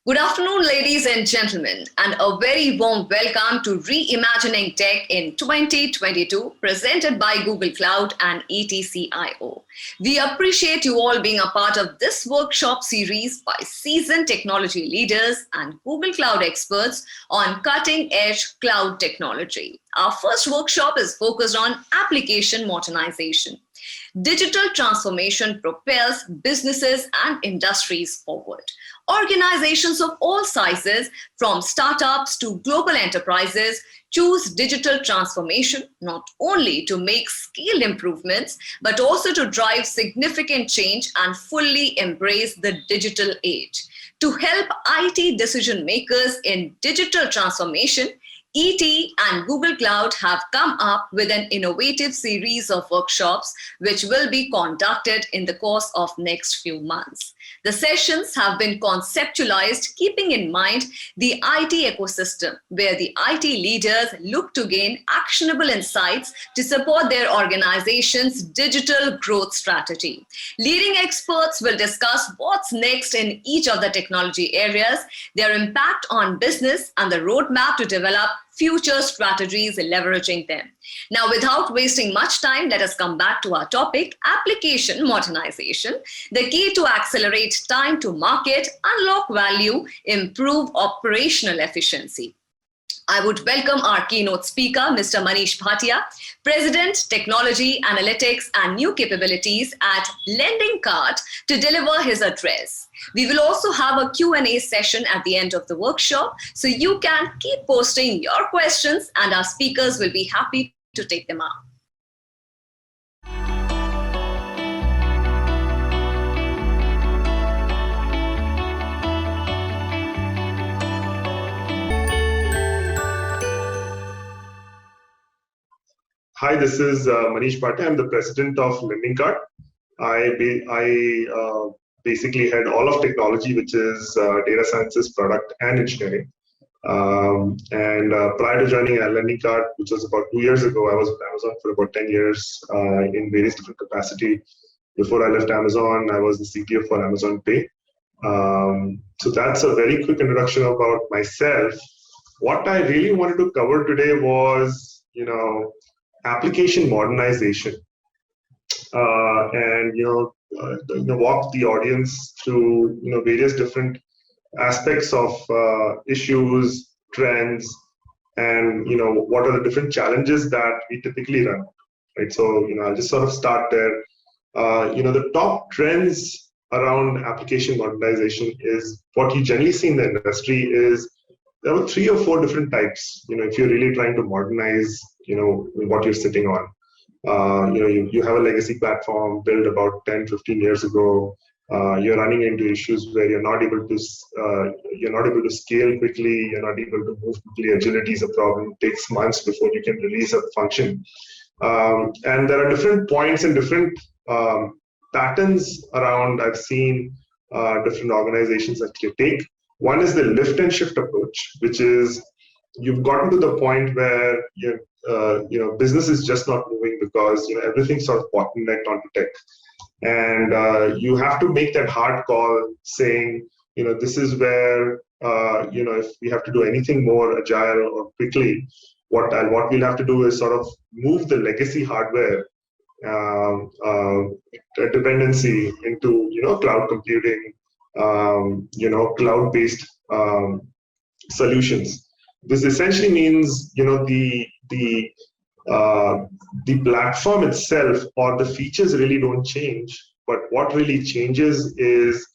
Good afternoon, ladies and gentlemen, and a very warm welcome to Reimagining Tech in 2022, presented by Google Cloud and ETCIO. We appreciate you all being a part of this workshop series by seasoned technology leaders and Google Cloud experts on cutting-edge cloud technology. Our first workshop is focused on application modernization. Digital transformation propels businesses and industries forward. Organizations of all sizes, from startups to global enterprises, choose digital transformation not only to make scale improvements, but also to drive significant change and fully embrace the digital age. To help IT decision makers in digital transformation, ET and Google Cloud have come up with an innovative series of workshops which will be conducted in the course of next few months. The sessions have been conceptualized keeping in mind the IT ecosystem, where the IT leaders look to gain actionable insights to support their organization's digital growth strategy. Leading experts will discuss what's next in each of the technology areas, their impact on business, and the roadmap to develop future strategies leveraging them. Now, without wasting much time, let us come back to our topic, application modernization, the key to accelerate time to market, unlock value, improve operational efficiency. I would welcome our keynote speaker, Mr. Manish Patel, President, Technology, Analytics and New Capabilities at Lending Card, to deliver his address. We will also have a Q&A session at the end of the workshop, so you can keep posting your questions and our speakers will be happy to take them up. Hi, this is Manish Patel. I'm the president of Lending Card. I basically head all of technology, which is data sciences, product, and engineering. Prior to joining Lending Card, which was about 2 years ago, I was with Amazon for about 10 years in various different capacity. Before I left Amazon, I was the CTO for Amazon Pay. So that's a very quick introduction about myself. What I really wanted to cover today was, application modernization, and walk the audience through various different aspects of issues, trends, and what are the different challenges that we typically run. Right. So I'll just sort of start there. The top trends around application modernization is what you generally see in the industry is there are 3 or 4 different types. If you're really trying to modernize, what you're sitting on. You have a legacy platform built about 10, 15 years ago. You're running into issues where you're not able to scale quickly. You're not able to move quickly. Agility is a problem. It takes months before you can release a function. And there are different points and different patterns around. I've seen different organizations actually take. One is the lift and shift approach, which is you've gotten to the point where business is just not moving because everything's sort of bottlenecked onto tech, and you have to make that hard call, saying this is where if we have to do anything more agile or quickly, what we'll have to do is sort of move the legacy hardware dependency into cloud computing, cloud-based solutions. This essentially means the platform itself or the features really don't change, but what really changes is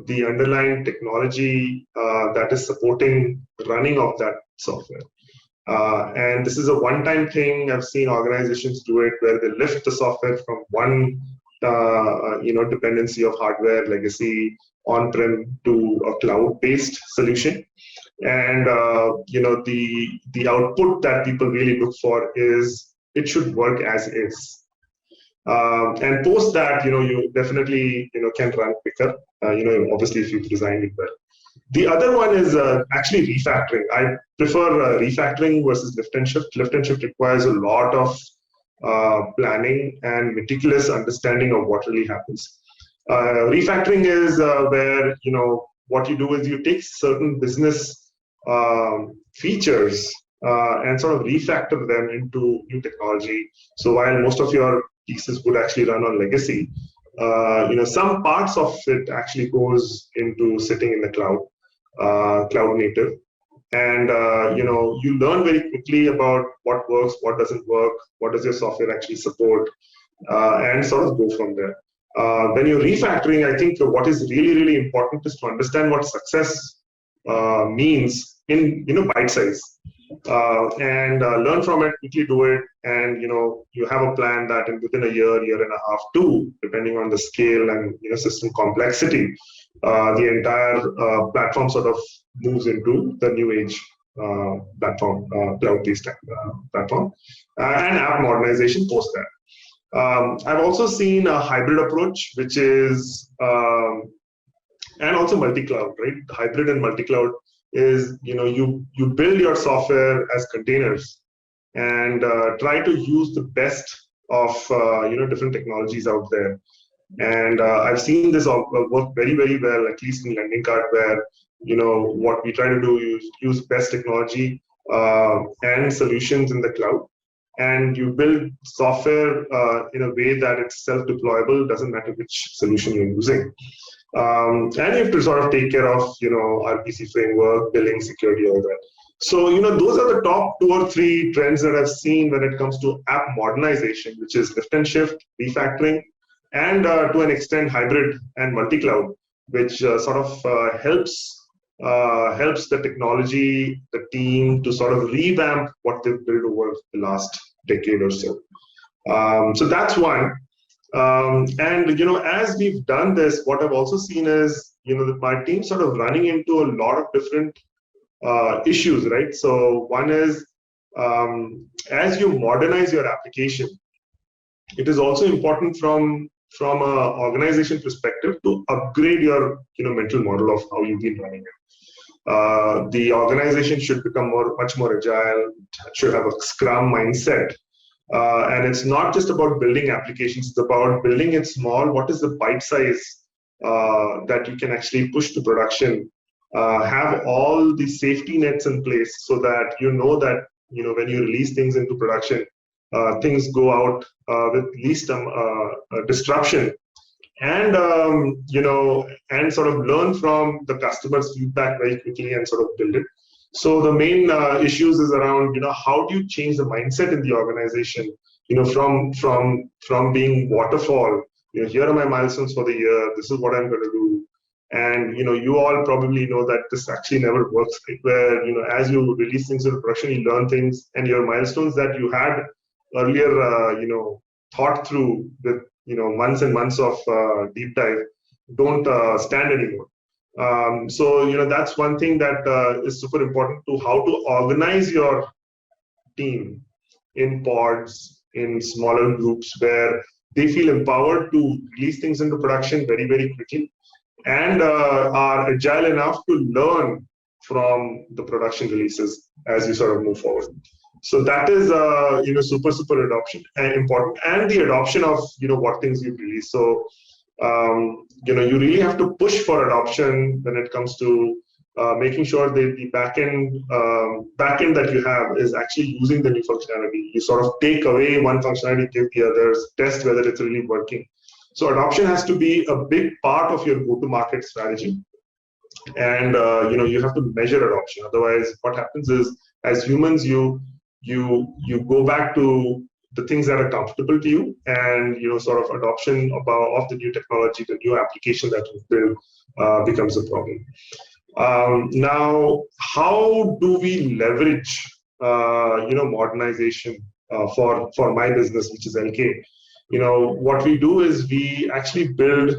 the underlying technology that is supporting running of that software. And this is a one-time thing. I've seen organizations do it where they lift the software from one dependency of hardware legacy on-prem to a cloud-based solution. And the output that people really look for is it should work as is. And post that, you definitely can run quicker. Obviously if you've designed it well. The other one is actually refactoring. I prefer refactoring versus lift and shift. Lift and shift requires a lot of planning and meticulous understanding of what really happens. Refactoring is where what you do is you take certain business features and sort of refactor them into new technology. So while most of your pieces would actually run on legacy, some parts of it actually goes into sitting in the cloud native. And you learn very quickly about what works, what doesn't work, what does your software actually support, and sort of go from there. When you're refactoring, I think what is really, really important is to understand what success means in bite size, and learn from it, quickly do it, and you have a plan that within a year and a half, two, depending on the scale and system complexity, the entire platform sort of moves into the new age platform, cloud-based platform, and app modernization post that. I've also seen a hybrid approach, which is, and also multi-cloud, right? Hybrid and multi-cloud is, you build your software as containers and try to use the best of, different technologies out there. And I've seen this work very, very well, at least in lending card, where, what we try to do is use best technology and solutions in the cloud. And you build software in a way that it's self-deployable, doesn't matter which solution you're using. And you have to sort of take care of, RPC framework, billing, security, all that. So, those are the top 2 or 3 trends that I've seen when it comes to app modernization, which is lift and shift, refactoring, and to an extent, hybrid and multi-cloud, which sort of helps the technology, the team to sort of revamp what they've built over the last decade or so. So that's one. And, as we've done this, what I've also seen is, my team sort of running into a lot of different issues, right? So one is, as you modernize your application, it is also important from an organization perspective to upgrade your mental model of how you've been running it. The organization should become much more agile, should have a Scrum mindset. And it's not just about building applications, it's about building it small. What is the bite size that you can actually push to production? Have all the safety nets in place so that that when you release things into production, things go out with least disruption, and and sort of learn from the customer's feedback very quickly and sort of build it. So the main issues is around how do you change the mindset in the organization, from being waterfall. Here are my milestones for the year. This is what I'm going to do. And you all probably know that this actually never works, right? Where as you release things into production, you learn things, and your milestones that you had earlier, thought through with months and months of deep dive don't stand anymore. So that's one thing that is super important, to how to organize your team in pods, in smaller groups, where they feel empowered to release things into production very, very quickly, and are agile enough to learn from the production releases as you sort of move forward. So that is super adoption and important, and the adoption of what things you release. So you really have to push for adoption when it comes to making sure that the backend that you have is actually using the new functionality. You sort of take away one functionality, give the others, test whether it's really working. So adoption has to be a big part of your go-to-market strategy, and you have to measure adoption. Otherwise, what happens is, as humans, you go back to the things that are comfortable to you, and sort of adoption of the new technology, the new application that you build becomes a problem. Now, how do we leverage modernization for my business, which is LK? What we do is we actually build.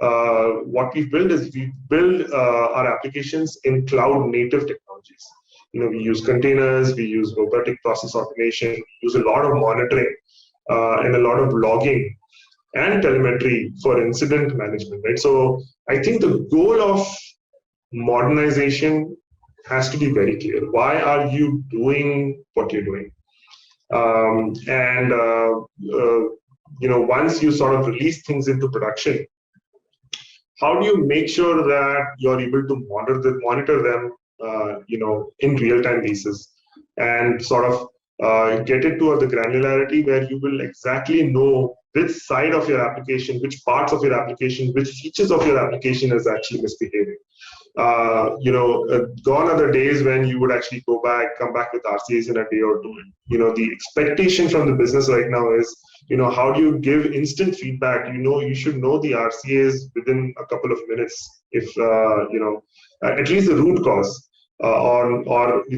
We build our applications in cloud native technologies. We use containers, we use robotic process automation, we use a lot of monitoring and a lot of logging and telemetry for incident management, right? So I think the goal of modernization has to be very clear. Why are you doing what you're doing? Once you sort of release things into production, how do you make sure that you're able to monitor them, in real-time basis, and sort of get it to the granularity where you will exactly know which side of your application, which parts of your application, which features of your application is actually misbehaving. Gone are the days when you would actually come back with RCAs in a day or two. The expectation from the business right now is, how do you give instant feedback? You should know the RCAs within a couple of minutes, if, at least the root cause. Or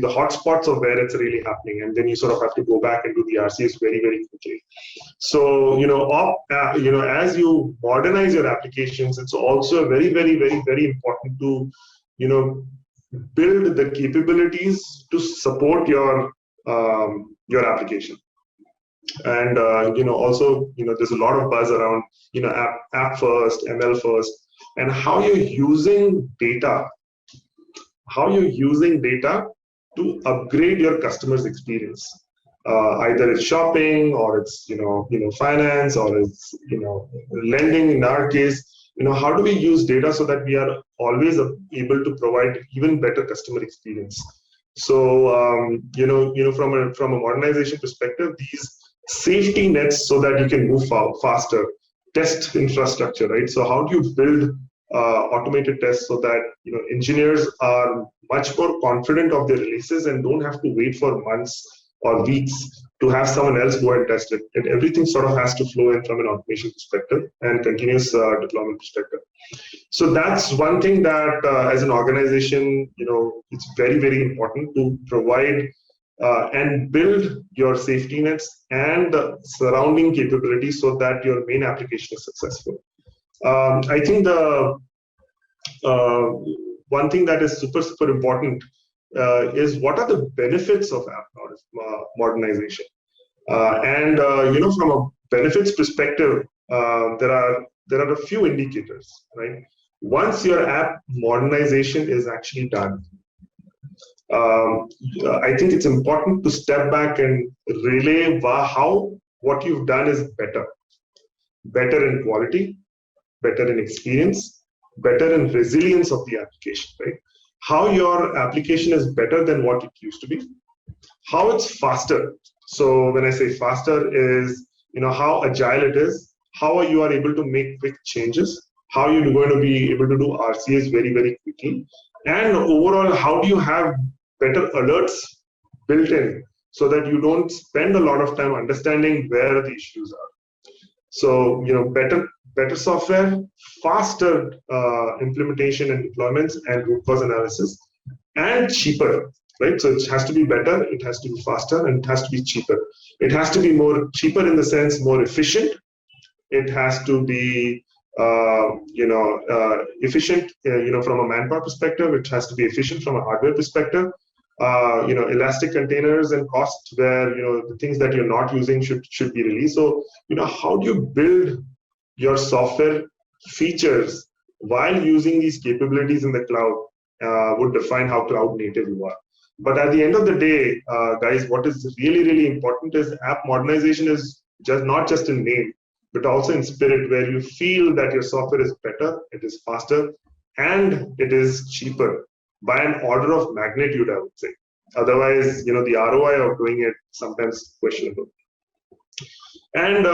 the hotspots of where it's really happening, and then you sort of have to go back and do the RCS very, very quickly. So as you modernize your applications, it's also very, very, very, very important to build the capabilities to support your application. And also there's a lot of buzz around app first, ML first, and how you're using data. How you're using data to upgrade your customer's experience. Either it's shopping, or it's finance, or it's lending. In our case, how do we use data so that we are always able to provide even better customer experience? So from a modernization perspective, these safety nets so that you can move faster, test infrastructure, right? So how do you build automated tests so that engineers are much more confident of their releases and don't have to wait for months or weeks to have someone else go and test it. And everything sort of has to flow in from an automation perspective and continuous deployment perspective. So that's one thing that as an organization, it's very, very important to provide and build your safety nets and surrounding capabilities so that your main application is successful. I think the one thing that is super, super important is what are the benefits of app modernization? From a benefits perspective, there are a few indicators, right? Once your app modernization is actually done, I think it's important to step back and relay how what you've done is better in quality, better in experience, better in resilience of the application, right? How your application is better than what it used to be, how it's faster. So when I say faster is, how agile it is, how you are able to make quick changes, how you're going to be able to do RCAs very, very quickly, and overall, how do you have better alerts built in so that you don't spend a lot of time understanding where the issues are. So, better software, faster implementation and deployments and root cause analysis, and cheaper, right? So it has to be better, it has to be faster, and it has to be cheaper. It has to be more cheaper in the sense more efficient. It has to be efficient, from a manpower perspective. It has to be efficient from a hardware perspective. Elastic containers and cost where the things that you're not using should be released. So how do you build your software features while using these capabilities in the cloud would define how cloud native you are. But at the end of the day, guys, what is really, really important is app modernization is not just in name, but also in spirit, where you feel that your software is better, it is faster, and it is cheaper by an order of magnitude, I would say. Otherwise, the ROI of doing it sometimes questionable. And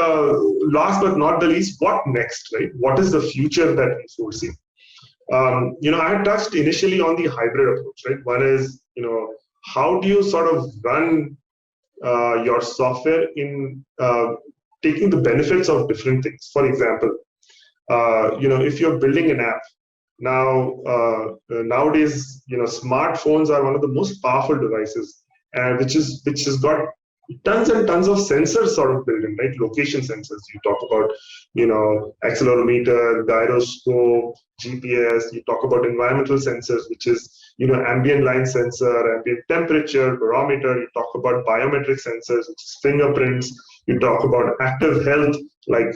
last but not the least, what next, right? What is the future that we foresee? I touched initially on the hybrid approach, right? One is, how do you sort of run your software in taking the benefits of different things? For example, if you're building an app, nowadays, smartphones are one of the most powerful devices, which has got tons and tons of sensors sort of built in, right? Location sensors. You talk about, accelerometer, gyroscope, GPS. You talk about environmental sensors, which is, ambient line sensor, ambient temperature, barometer. You talk about biometric sensors, which is fingerprints. You talk about active health, like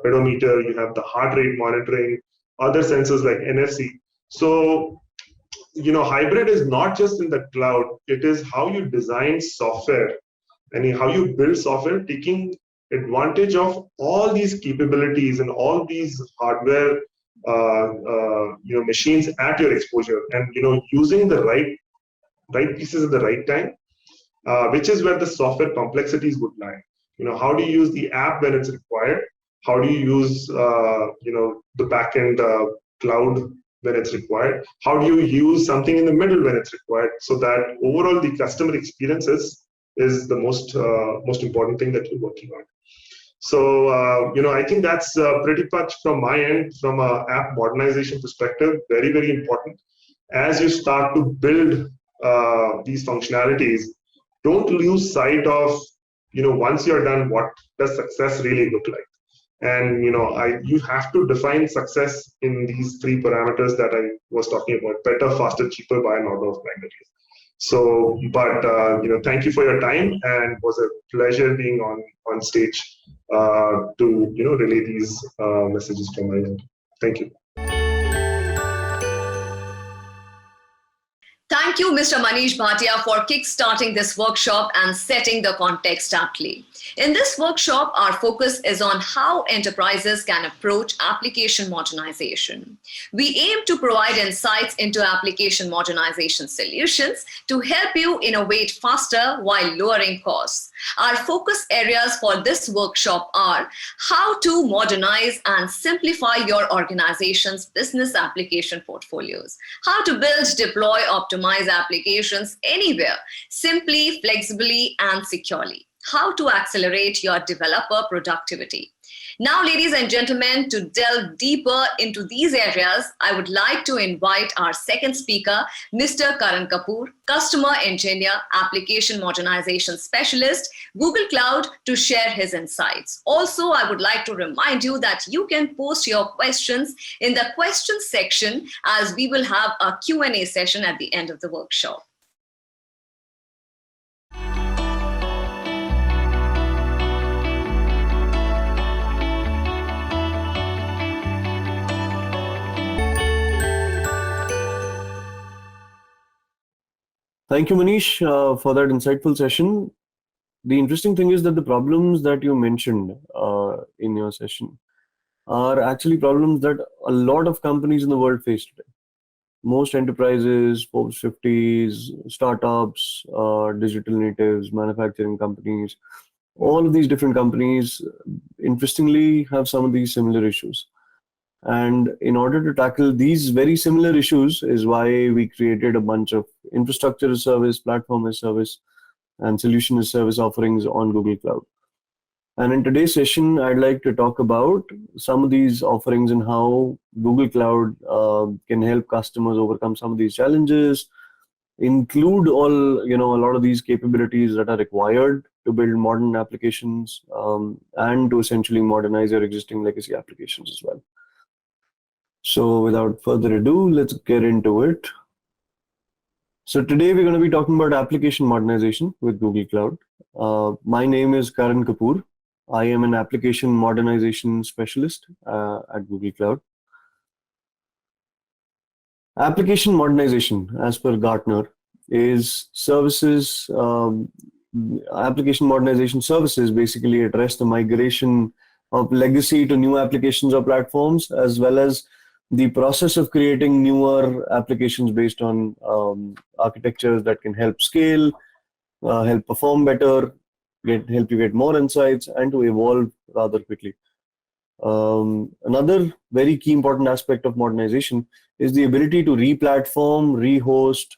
pedometer. You have the heart rate monitoring, other sensors like NFC. So, hybrid is not just in the cloud. It is how you design software and how you build software, taking advantage of all these capabilities and all these hardware machines at your exposure, and using the right pieces at the right time, which is where the software complexities would lie. How do you use the app when it's required? How do you use the backend cloud when it's required? How do you use something in the middle when it's required, so that overall the customer experience is the most important thing that you're working on. So I think that's pretty much from my end, from a app modernization perspective, very, very important. As you start to build these functionalities, don't lose sight of, once you're done, what does success really look like? And you have to define success in these three parameters that I was talking about: better, faster, cheaper, by an order of magnitude. So, but thank you for your time, and it was a pleasure being on stage to relay these messages from my end. Thank you. Thank you, Mr. Manish Bhatia, for kickstarting this workshop and setting the context aptly. In this workshop, our focus is on how enterprises can approach application modernization. We aim to provide insights into application modernization solutions to help you innovate faster while lowering costs. Our focus areas for this workshop are how to modernize and simplify your organization's business application portfolios, how to build, deploy, optimize applications anywhere, simply, flexibly, and securely, how to accelerate your developer productivity. Now, ladies and gentlemen, to delve deeper into these areas, I would like to invite our second speaker, Mr. Karan Kapoor, Customer Engineer, Application Modernization Specialist, Google Cloud, to share his insights. Also, I would like to remind you that you can post your questions in the questions section, as we will have a Q&A session at the end of the workshop. Thank you, Manish, for that insightful session. The interesting thing is that the problems that you mentioned in your session are actually problems that a lot of companies in the world face today. Most enterprises, Forbes 50s, startups, digital natives, manufacturing companies, all of these different companies, interestingly, have some of these similar issues. And in order to tackle these very similar issues is why we created a bunch of infrastructure as service, platform as service, and solution as service offerings on Google Cloud. And in today's session, I'd like to talk about some of these offerings and how Google Cloud can help customers overcome some of these challenges, include a lot of these capabilities that are required to build modern applications, and to essentially modernize your existing legacy applications as well. So without further ado, let's get into it. So today we're going to be talking about application modernization with Google Cloud. My name is Karan Kapoor. I am an application modernization specialist at Google Cloud. Application modernization, as per Gartner, is services. Application modernization services basically address the migration of legacy to new applications or platforms, as well as the process of creating newer applications based on architectures that can help scale, help perform better, help you get more insights, and to evolve rather quickly. Another very key important aspect of modernization is the ability to re-platform, re-host,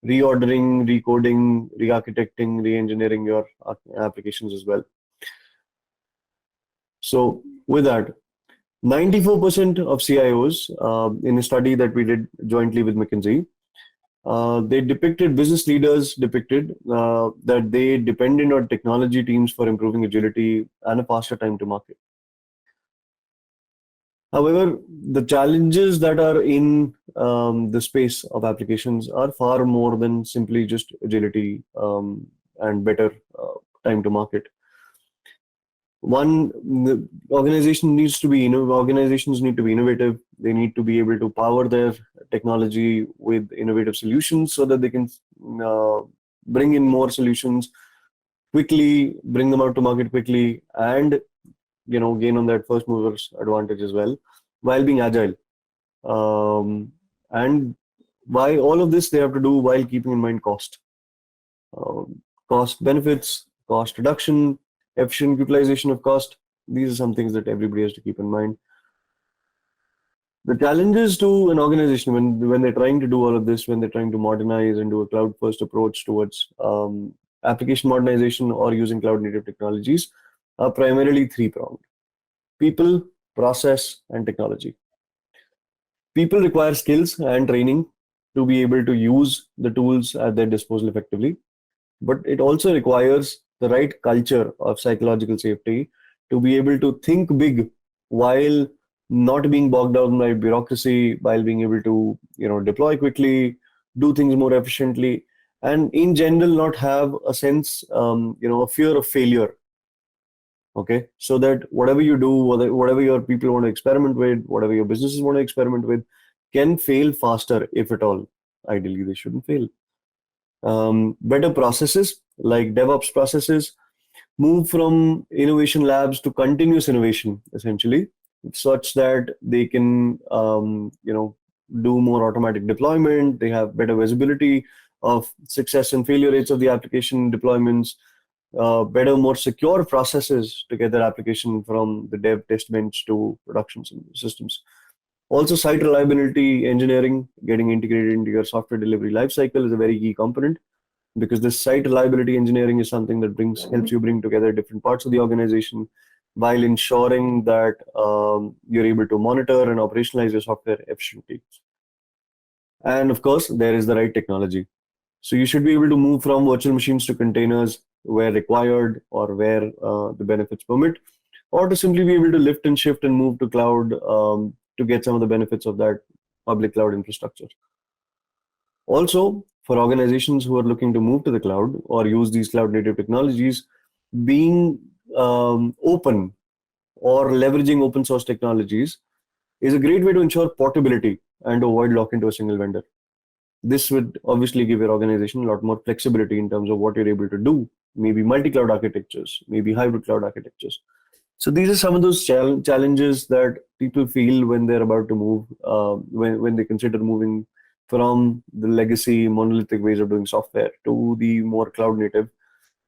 reordering, recoding, re-architecting, re-engineering your applications as well. So with that, 94% of CIOs in a study that we did jointly with McKinsey, business leaders depicted that they depended on technology teams for improving agility and a faster time to market. However, the challenges that are in the space of applications are far more than simply just agility and better time to market. One, the organizations need to be innovative. They need to be able to power their technology with innovative solutions so that they can bring in more solutions quickly, bring them out to market quickly, and gain on that first movers advantage as well, while being agile. And why all of this they have to do while keeping in mind cost. Cost benefits, cost reduction, efficient utilization of cost. These are some things that everybody has to keep in mind. The challenges to an organization when they're trying to do all of this, when they're trying to modernize and do a cloud-first approach towards application modernization or using cloud-native technologies, are primarily three-pronged: people, process, and technology. People require skills and training to be able to use the tools at their disposal effectively, but it also requires the right culture of psychological safety to be able to think big while not being bogged down by bureaucracy, while being able to deploy quickly, do things more efficiently, and in general not have a sense, a fear of failure. Okay, so that whatever you do, whatever your people want to experiment with, whatever your businesses want to experiment with, can fail faster if at all. Ideally, they shouldn't fail. Better processes like DevOps processes move from innovation labs to continuous innovation, essentially, such that they can do more automatic deployment. They have better visibility of success and failure rates of the application deployments, better, more secure processes to get their application from the dev test bench to production systems. Also, site reliability engineering getting integrated into your software delivery lifecycle is a very key component, because this site reliability engineering is something that helps you bring together different parts of the organization while ensuring that you're able to monitor and operationalize your software efficiently. And of course, there is the right technology. So you should be able to move from virtual machines to containers where required or where the benefits permit, or to simply be able to lift and shift and move to cloud to get some of the benefits of that public cloud infrastructure. Also, for organizations who are looking to move to the cloud or use these cloud native technologies, being open or leveraging open source technologies is a great way to ensure portability and to avoid lock into a single vendor. This would obviously give your organization a lot more flexibility in terms of what you're able to do, maybe multi-cloud architectures, maybe hybrid cloud architectures. So these are some of those challenges that people feel when they're about to move, when they consider moving from the legacy monolithic ways of doing software to the more cloud native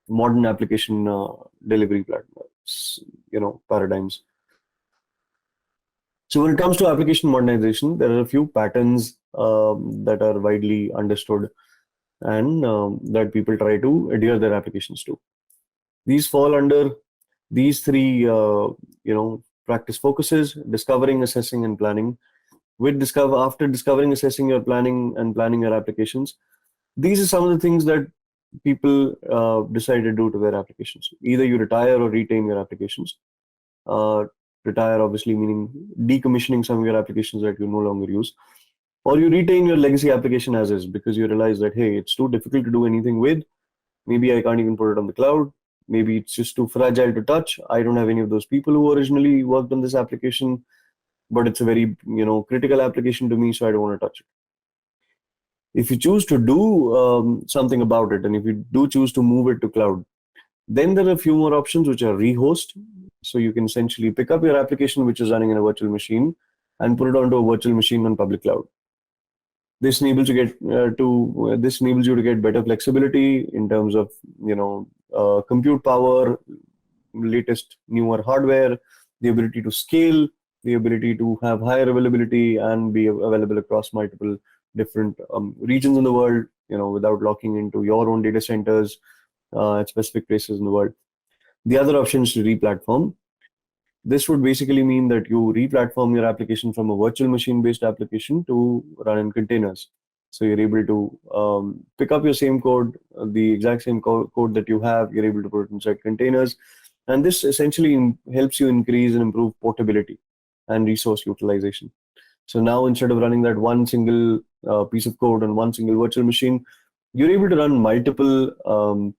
modern application delivery platforms, paradigms. So when it comes to application modernization, there are a few patterns that are widely understood and that people try to adhere their applications to. These fall under these three, practice focuses: discovering, assessing, and planning. After discovering, assessing your planning and planning your applications, these are some of the things that people decide to do to their applications. Either you retire or retain your applications. Retire obviously meaning decommissioning some of your applications that you no longer use, or you retain your legacy application as is because you realize that, hey, it's too difficult to do anything with. Maybe I can't even put it on the cloud. Maybe it's just too fragile to touch. I don't have any of those people who originally worked on this application, but it's a very critical application to me, so I don't want to touch it. If you choose to do something about it, and if you do choose to move it to cloud, then there are a few more options, which are rehost. So you can essentially pick up your application which is running in a virtual machine and put it onto a virtual machine on public cloud. This enables you to get better flexibility in terms of compute power, latest newer hardware, the ability to scale, the ability to have higher availability and be available across multiple different regions in the world, without locking into your own data centers at specific places in the world. The other option is to replatform. This would basically mean that you replatform your application from a virtual machine-based application to run in containers. So you're able to pick up your same code, the exact same code that you have, you're able to put it inside containers. And this essentially helps you increase and improve portability and resource utilization. So now instead of running that one single piece of code on one single virtual machine, you're able to run multiple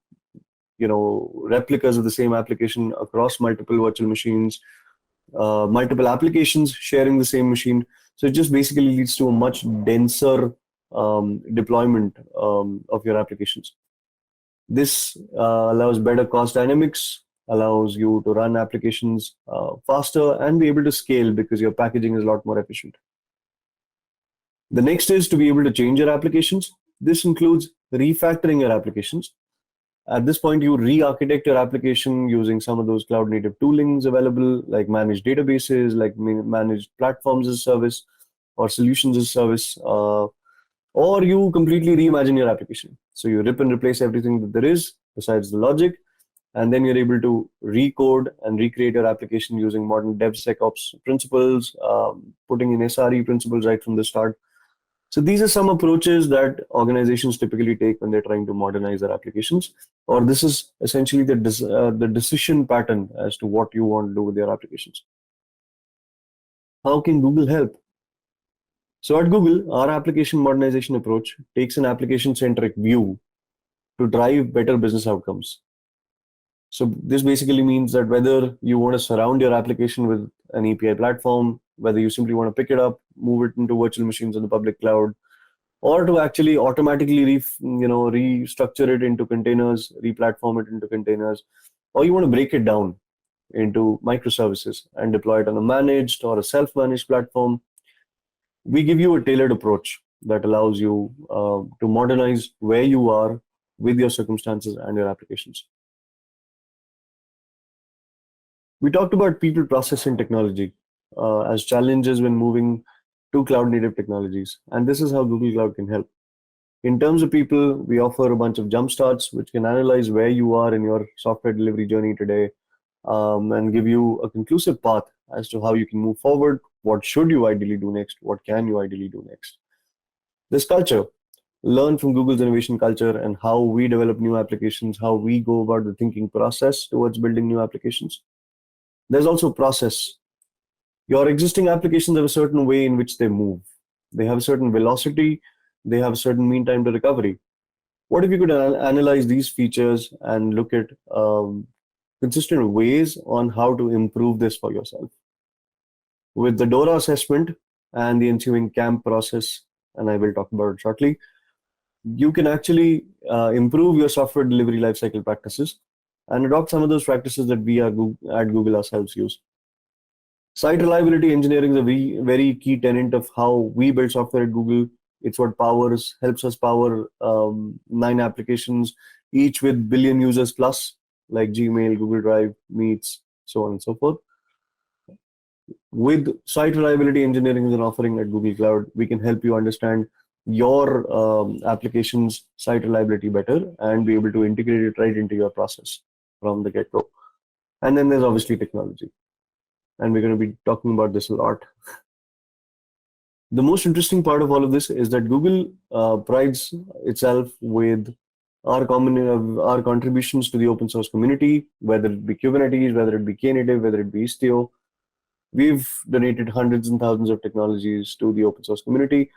replicas of the same application across multiple virtual machines, multiple applications sharing the same machine. So it just basically leads to a much denser deployment of your applications. This allows better cost dynamics, allows you to run applications faster and be able to scale because your packaging is a lot more efficient. The next is to be able to change your applications. This includes refactoring your applications. At this point, you re-architect your application using some of those cloud native toolings available, like managed databases, like managed platforms as a service, or solutions as a service, or you completely reimagine your application. So you rip and replace everything that there is besides the logic, and then you're able to recode and recreate your application using modern DevSecOps principles, putting in SRE principles right from the start. So these are some approaches that organizations typically take when they're trying to modernize their applications, or this is essentially the decision pattern as to what you want to do with your applications. How can Google help? So at Google, our application modernization approach takes an application-centric view to drive better business outcomes. So this basically means that whether you want to surround your application with an API platform, whether you simply want to pick it up, move it into virtual machines in the public cloud, or to actually automatically restructure it into containers, replatform it into containers, or you want to break it down into microservices and deploy it on a managed or a self-managed platform, we give you a tailored approach that allows you to modernize where you are with your circumstances and your applications. We talked about people, process, and technology as challenges when moving to cloud native technologies, and this is how Google Cloud can help. In terms of people, we offer a bunch of jump starts which can analyze where you are in your software delivery journey today, and give you a conclusive path as to how you can move forward. What should you ideally do next? What can you ideally do next? This culture, learn from Google's innovation culture and how we develop new applications, how we go about the thinking process towards building new applications. There's also process. Your existing applications have a certain way in which they move. They have a certain velocity. They have a certain mean time to recovery. What if you could analyze these features and look at consistent ways on how to improve this for yourself? With the DORA assessment and the ensuing CAMP process, and I will talk about it shortly, you can actually improve your software delivery lifecycle practices and adopt some of those practices that we at Google ourselves use. Site reliability engineering is a very key tenet of how we build software at Google. It's what helps us power 9 applications, each with billion users plus, like Gmail, Google Drive, Meets, so on and so forth. With site reliability engineering as an offering at Google Cloud, we can help you understand your application's site reliability better and be able to integrate it right into your process from the get-go. And then there's obviously technology. And we're going to be talking about this a lot. The most interesting part of all of this is that Google prides itself with our contributions to the open source community, whether it be Kubernetes, whether it be Knative, whether it be Istio. We've donated hundreds and thousands of technologies to the open source community.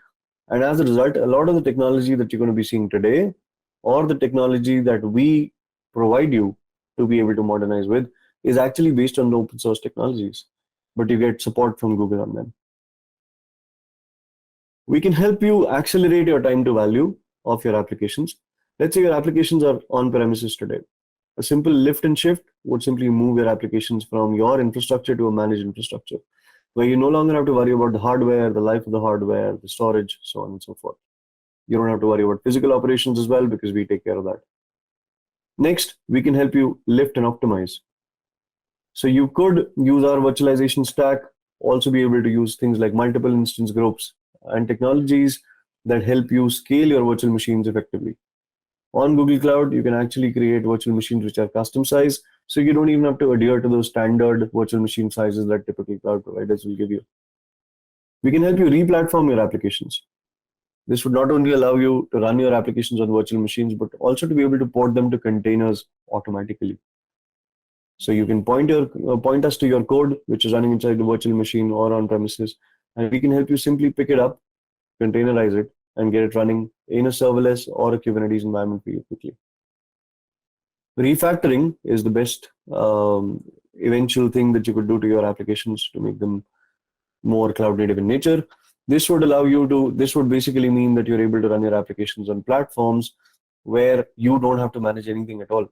And as a result, a lot of the technology that you're going to be seeing today, or the technology that we provide you to be able to modernize with, is actually based on open source technologies, but you get support from Google on them. We can help you accelerate your time to value of your applications. Let's say your applications are on premises today. A simple lift and shift would simply move your applications from your infrastructure to a managed infrastructure, where you no longer have to worry about the hardware, the life of the hardware, the storage, so on and so forth. You don't have to worry about physical operations as well, because we take care of that. Next, we can help you lift and optimize. So you could use our virtualization stack, also be able to use things like multiple instance groups and technologies that help you scale your virtual machines effectively. On Google Cloud, you can actually create virtual machines which are custom size, so you don't even have to adhere to those standard virtual machine sizes that typical cloud providers will give you. We can help you re-platform your applications. This would not only allow you to run your applications on virtual machines, but also to be able to port them to containers automatically. So you can point us to your code, which is running inside the virtual machine or on premises, and we can help you simply pick it up, containerize it, and get it running in a serverless or a Kubernetes environment for you quickly. Refactoring is the best eventual thing that you could do to your applications to make them more cloud native in nature. This would basically mean that you're able to run your applications on platforms where you don't have to manage anything at all.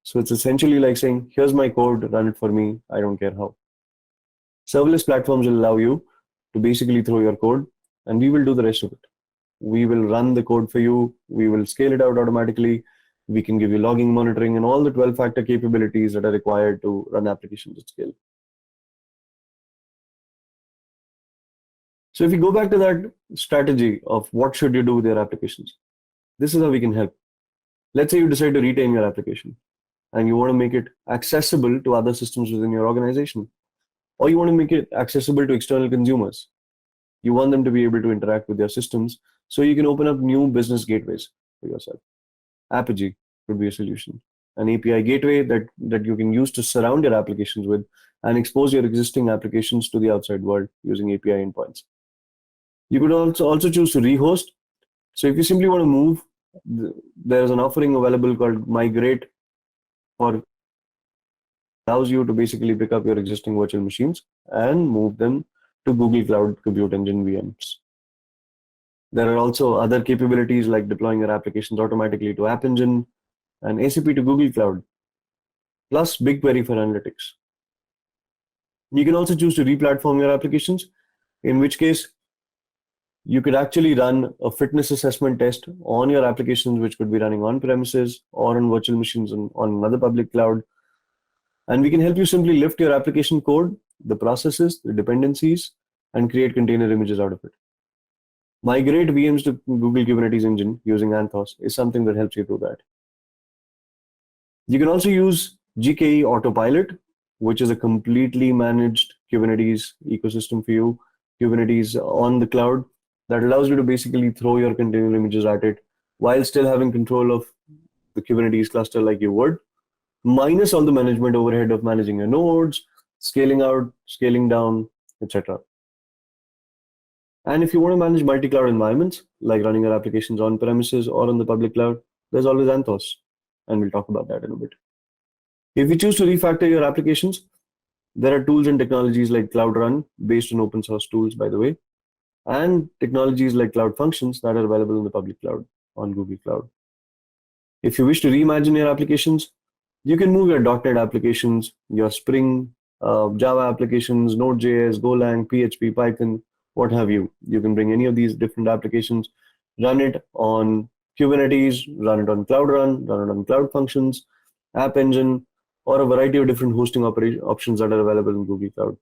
So it's essentially like saying, here's my code, run it for me, I don't care how. Serverless platforms will allow you to basically throw your code and we will do the rest of it. We will run the code for you. We will scale it out automatically. We can give you logging, monitoring, and all the 12-factor capabilities that are required to run applications at scale. So if you go back to that strategy of what should you do with your applications, this is how we can help. Let's say you decide to retain your application and you want to make it accessible to other systems within your organization, or you want to make it accessible to external consumers. You want them to be able to interact with your systems, so you can open up new business gateways for yourself. Apigee could be a solution, an API gateway that you can use to surround your applications with and expose your existing applications to the outside world using API endpoints. You could also choose to rehost. So if you simply want to move, there's an offering available called Migrate, for allows you to basically pick up your existing virtual machines and move them to Google Cloud Compute Engine VMs. There are also other capabilities like deploying your applications automatically to App Engine and ACP to Google Cloud, plus BigQuery for analytics. You can also choose to replatform your applications, in which case you could actually run a fitness assessment test on your applications, which could be running on premises or on virtual machines on another public cloud. And we can help you simply lift your application code, the processes, the dependencies, and create container images out of it. Migrate VMs to Google Kubernetes Engine using Anthos is something that helps you do that. You can also use GKE Autopilot, which is a completely managed Kubernetes ecosystem for you, Kubernetes on the cloud, that allows you to basically throw your container images at it while still having control of the Kubernetes cluster like you would, minus all the management overhead of managing your nodes, scaling out, scaling down, etc. And if you want to manage multi-cloud environments, like running your applications on premises or on the public cloud, there's always Anthos, and we'll talk about that in a bit. If you choose to refactor your applications, there are tools and technologies like Cloud Run, based on open source tools, by the way, and technologies like Cloud Functions that are available in the public cloud on Google Cloud. If you wish to reimagine your applications, you can move your .NET applications, your Spring, Java applications, Node.js, Golang, PHP, Python, what have you. You can bring any of these different applications, run it on Kubernetes, run it on Cloud Run, run it on Cloud Functions, App Engine, or a variety of different hosting options that are available in Google Cloud.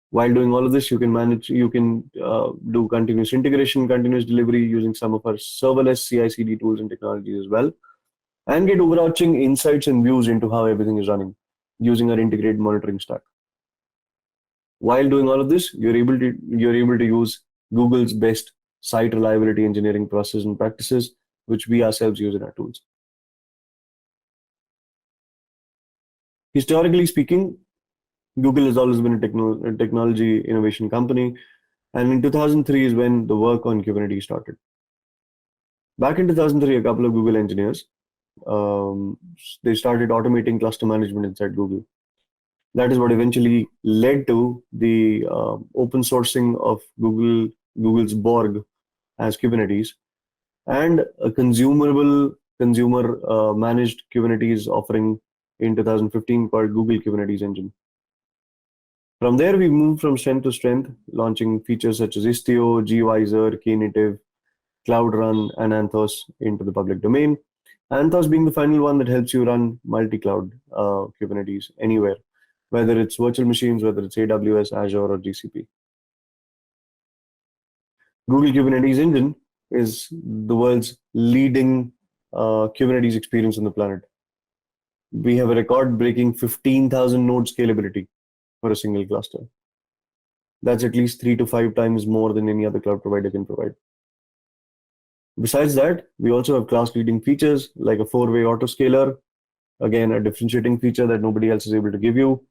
While doing all of this, you can do continuous integration, continuous delivery using some of our serverless CI/CD tools and technologies as well, and get overarching insights and views into how everything is running using our integrated monitoring stack. While doing all of this, you're able to use Google's best site reliability engineering process and practices, which we ourselves use in our tools. Historically speaking, Google has always been a technology innovation company, and in 2003 is when the work on Kubernetes started. Back in 2003, a couple of Google engineers, they started automating cluster management inside Google. That is what eventually led to the open sourcing of Google's Borg as Kubernetes, and a consumer managed Kubernetes offering in 2015 called Google Kubernetes Engine. From there, we moved from strength to strength, launching features such as Istio, gvisor, Knative, Cloud Run, and Anthos into the public domain. Anthos being the final one that helps you run multi-cloud Kubernetes anywhere, whether it's virtual machines, whether it's AWS, Azure, or GCP. Google Kubernetes Engine is the world's leading Kubernetes experience on the planet. We have a record-breaking 15,000 node scalability for a single cluster. That's at least 3 to 5 times more than any other cloud provider can provide. Besides that, we also have class-leading features like a 4-way autoscaler, again, a differentiating feature that nobody else is able to give you.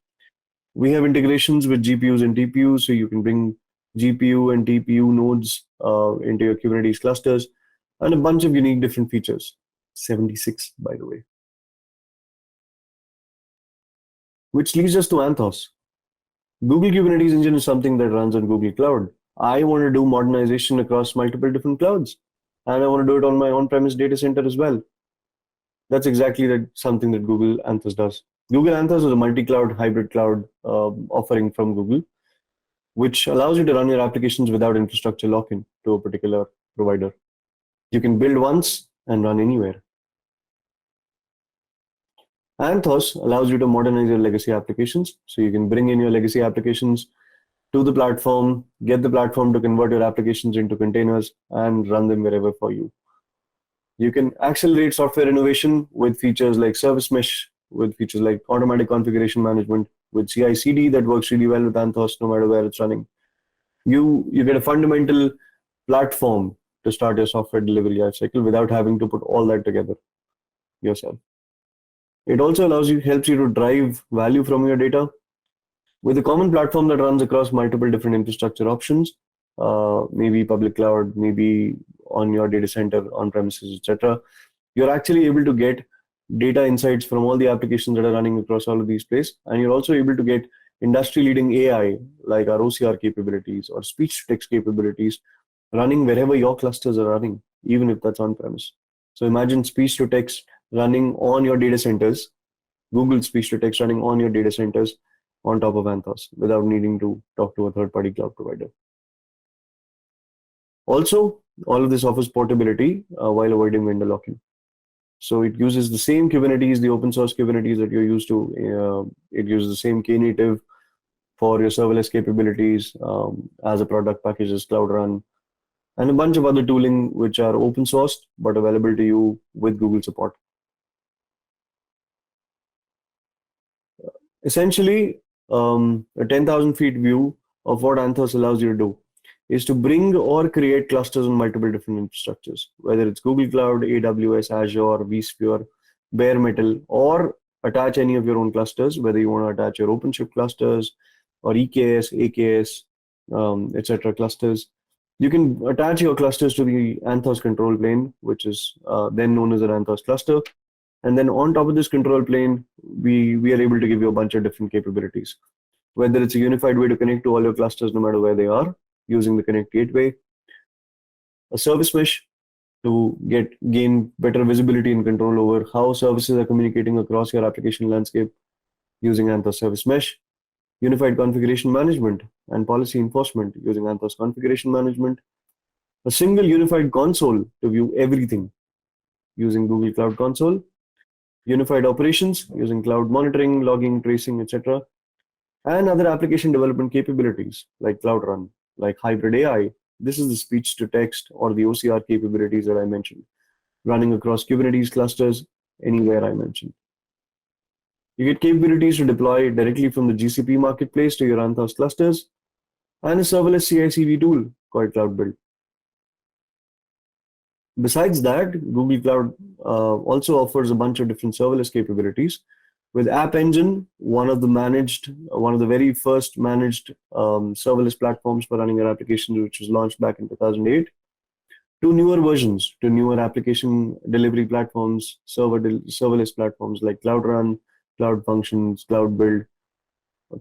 We have integrations with GPUs and TPUs, so you can bring GPU and TPU nodes into your Kubernetes clusters, and a bunch of unique different features, 76 by the way. Which leads us to Anthos. Google Kubernetes Engine is something that runs on Google Cloud. I want to do modernization across multiple different clouds, and I want to do it on my on-premise data center as well. That's exactly something that Google Anthos does. Google Anthos is a multi-cloud hybrid cloud offering from Google. which allows you to run your applications without infrastructure lock-in to a particular provider. You can build once and run anywhere. Anthos allows you to modernize your legacy applications. So you can bring in your legacy applications to the platform, get the platform to convert your applications into containers and run them wherever for you. You can accelerate software innovation with features like service mesh, with features like automatic configuration management, with CI/CD that works really well with Anthos no matter where it's running. You get a fundamental platform to start your software delivery lifecycle without having to put all that together yourself. It also helps you to drive value from your data with a common platform that runs across multiple different infrastructure options, maybe public cloud, maybe on your data center, on premises, etc. You're actually able to get data insights from all the applications that are running across all of these places, and you're also able to get industry-leading AI like our OCR capabilities or speech-to-text capabilities running wherever your clusters are running, even if that's on-premise. So imagine speech-to-text running on your data centers, Google speech-to-text running on your data centers on top of Anthos without needing to talk to a third-party cloud provider. Also, all of this offers portability while avoiding vendor lock-in. So it uses the same Kubernetes, the open source Kubernetes that you're used to. It uses the same Knative for your serverless capabilities as a product package as Cloud Run, and a bunch of other tooling which are open sourced but available to you with Google support. Essentially, a 10,000 feet view of what Anthos allows you to do is to bring or create clusters on multiple different infrastructures, whether it's Google Cloud, AWS, Azure, vSphere, bare metal, or attach any of your own clusters, whether you want to attach your OpenShift clusters or EKS, AKS, etc. clusters. You can attach your clusters to the Anthos control plane, which is then known as an Anthos cluster. And then on top of this control plane, we are able to give you a bunch of different capabilities, whether it's a unified way to connect to all your clusters no matter where they are using the Connect Gateway, a service mesh to gain better visibility and control over how services are communicating across your application landscape using Anthos Service Mesh, unified configuration management and policy enforcement using Anthos Configuration Management, a single unified console to view everything using Google Cloud Console, unified operations using cloud monitoring, logging, tracing, etc., and other application development capabilities like Cloud Run, like hybrid AI. This is the speech to text or the OCR capabilities that I mentioned, running across Kubernetes clusters anywhere I mentioned. You get capabilities to deploy directly from the GCP marketplace to your Anthos clusters, and a serverless CI/CD tool called Cloud Build. Besides that, Google Cloud also offers a bunch of different serverless capabilities. With App Engine, one of the very first managed serverless platforms for running your applications, which was launched back in 2008, to newer versions, to newer application delivery platforms, serverless platforms like Cloud Run, Cloud Functions, Cloud Build,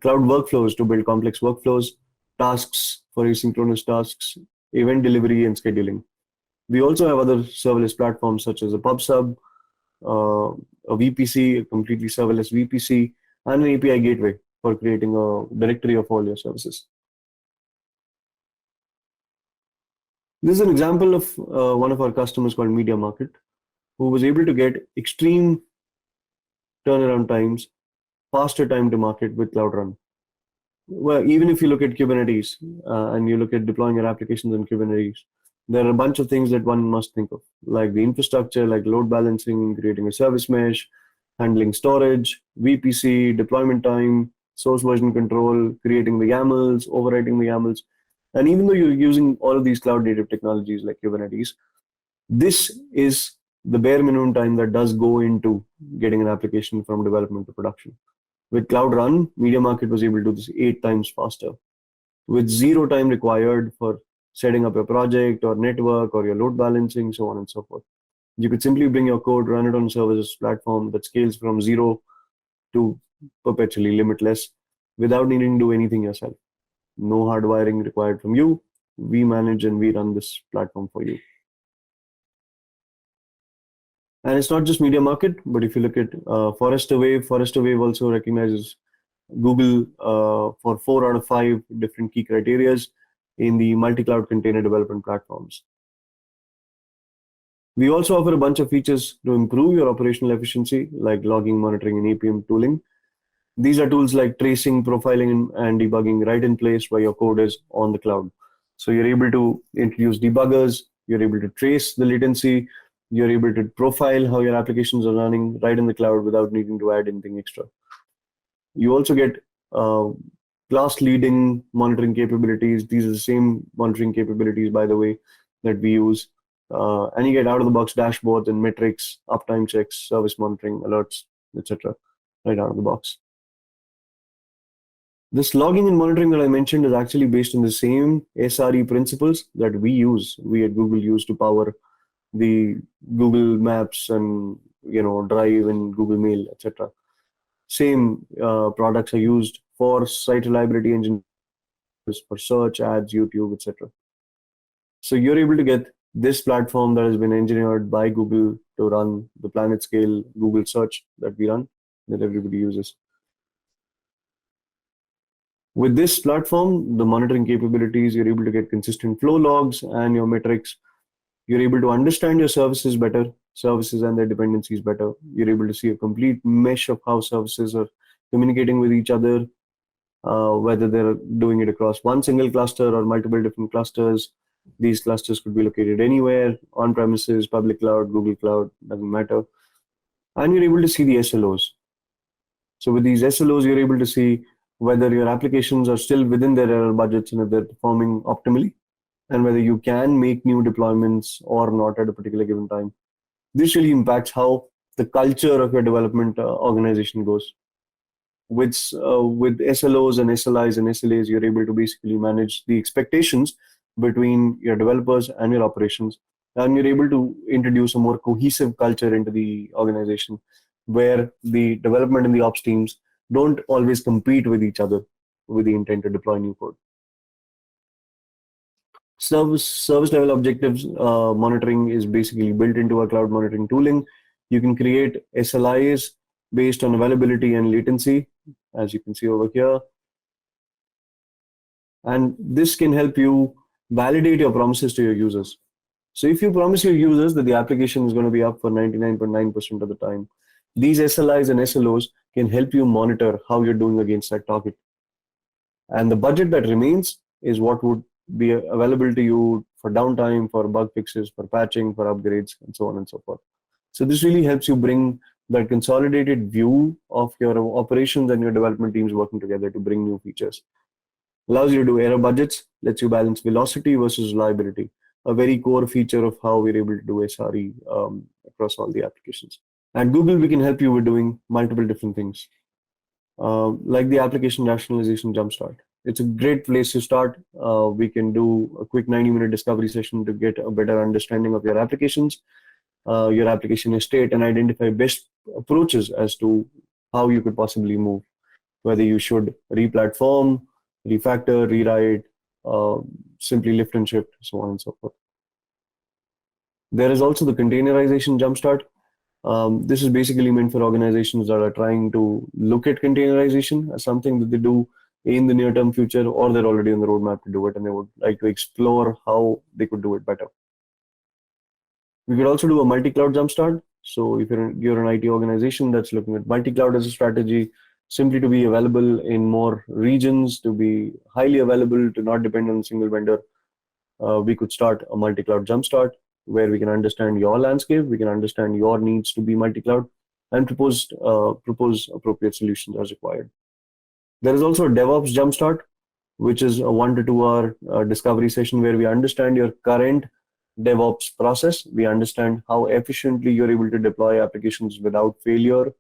Cloud Workflows to build complex workflows, tasks for asynchronous tasks, event delivery and scheduling. We also have other serverless platforms such as a PubSub, a VPC, a completely serverless VPC, and an API gateway for creating a directory of all your services. This is an example of one of our customers called Media Market, who was able to get extreme turnaround times, faster time to market with Cloud Run. Well, even if you look at Kubernetes and you look at deploying your applications on Kubernetes, there are a bunch of things that one must think of, like the infrastructure, like load balancing, creating a service mesh, handling storage, VPC, deployment time, source version control, creating the YAMLs, overwriting the YAMLs. And even though you're using all of these cloud native technologies like Kubernetes, this is the bare minimum time that does go into getting an application from development to production. With Cloud Run, Media Market was able to do this 8 times faster, with 0 time required for setting up your project or network or your load balancing, so on and so forth. You could simply bring your code, run it on a services platform that scales from 0 to perpetually limitless without needing to do anything yourself. No hardwiring required from you. We manage and we run this platform for you. And it's not just Media Market, but if you look at Forrester Wave also recognizes Google for 4 out of 5 different key criteria in the multi-cloud container development platforms. We also offer a bunch of features to improve your operational efficiency, like logging, monitoring, and APM tooling. These are tools like tracing, profiling, and debugging right in place while your code is on the cloud. So you're able to introduce debuggers, you're able to trace the latency, you're able to profile how your applications are running right in the cloud without needing to add anything extra. You also get class-leading monitoring capabilities. These are the same monitoring capabilities, by the way, that we use. And you get out-of-the-box dashboards and metrics, uptime checks, service monitoring, alerts, etc., right out of the box. This logging and monitoring that I mentioned is actually based on the same SRE principles that we at Google use to power the Google Maps and Drive and Google Mail, etc. Same products are used for site reliability engine, for search, ads, YouTube, etc. So you're able to get this platform that has been engineered by Google to run the planet scale Google search that we run, that everybody uses. With this platform, the monitoring capabilities, you're able to get consistent flow logs and your metrics. You're able to understand your services better, services and their dependencies better. You're able to see a complete mesh of how services are communicating with each other, whether they're doing it across one single cluster or multiple different clusters. These clusters could be located anywhere, on premises, public cloud, Google Cloud, doesn't matter. And you're able to see the SLOs. So with these SLOs, you're able to see whether your applications are still within their error budgets and if they're performing optimally, and whether you can make new deployments or not at a particular given time. This really impacts how the culture of your development organization goes. With SLOs and SLIs and SLAs, you're able to basically manage the expectations between your developers and your operations. And you're able to introduce a more cohesive culture into the organization where the development and the ops teams don't always compete with each other with the intent to deploy new code. Service level objectives monitoring is basically built into our cloud monitoring tooling. You can create SLIs based on availability and latency, as you can see over here. And this can help you validate your promises to your users. So if you promise your users that the application is going to be up for 99.9% of the time, these SLIs and SLOs can help you monitor how you're doing against that target. And the budget that remains is what would be available to you for downtime, for bug fixes, for patching, for upgrades, and so on and so forth. So this really helps you bring that consolidated view of your operations and your development teams working together to bring new features. Allows you to do error budgets, lets you balance velocity versus reliability, a very core feature of how we're able to do SRE across all the applications. At Google, we can help you with doing multiple different things, like the application rationalization Jump Start. It's a great place to start. We can do a quick 90-minute discovery session to get a better understanding of your applications, your application estate, and identify best approaches as to how you could possibly move, whether you should re-platform, refactor, rewrite, simply lift and shift, so on and so forth. There is also the Containerization Jump Start. This is basically meant for organizations that are trying to look at containerization as something that they do in the near-term future, or they're already on the roadmap to do it and they would like to explore how they could do it better. We could also do a multi-cloud jumpstart. So if you're an IT organization that's looking at multi-cloud as a strategy, simply to be available in more regions, to be highly available, to not depend on a single vendor, we could start a multi-cloud jumpstart where we can understand your landscape, we can understand your needs to be multi-cloud, and propose appropriate solutions as required. There is also a DevOps jumpstart, which is a 1 to 2 hour discovery session where we understand your current DevOps process. We understand how efficiently you're able to deploy applications without failure.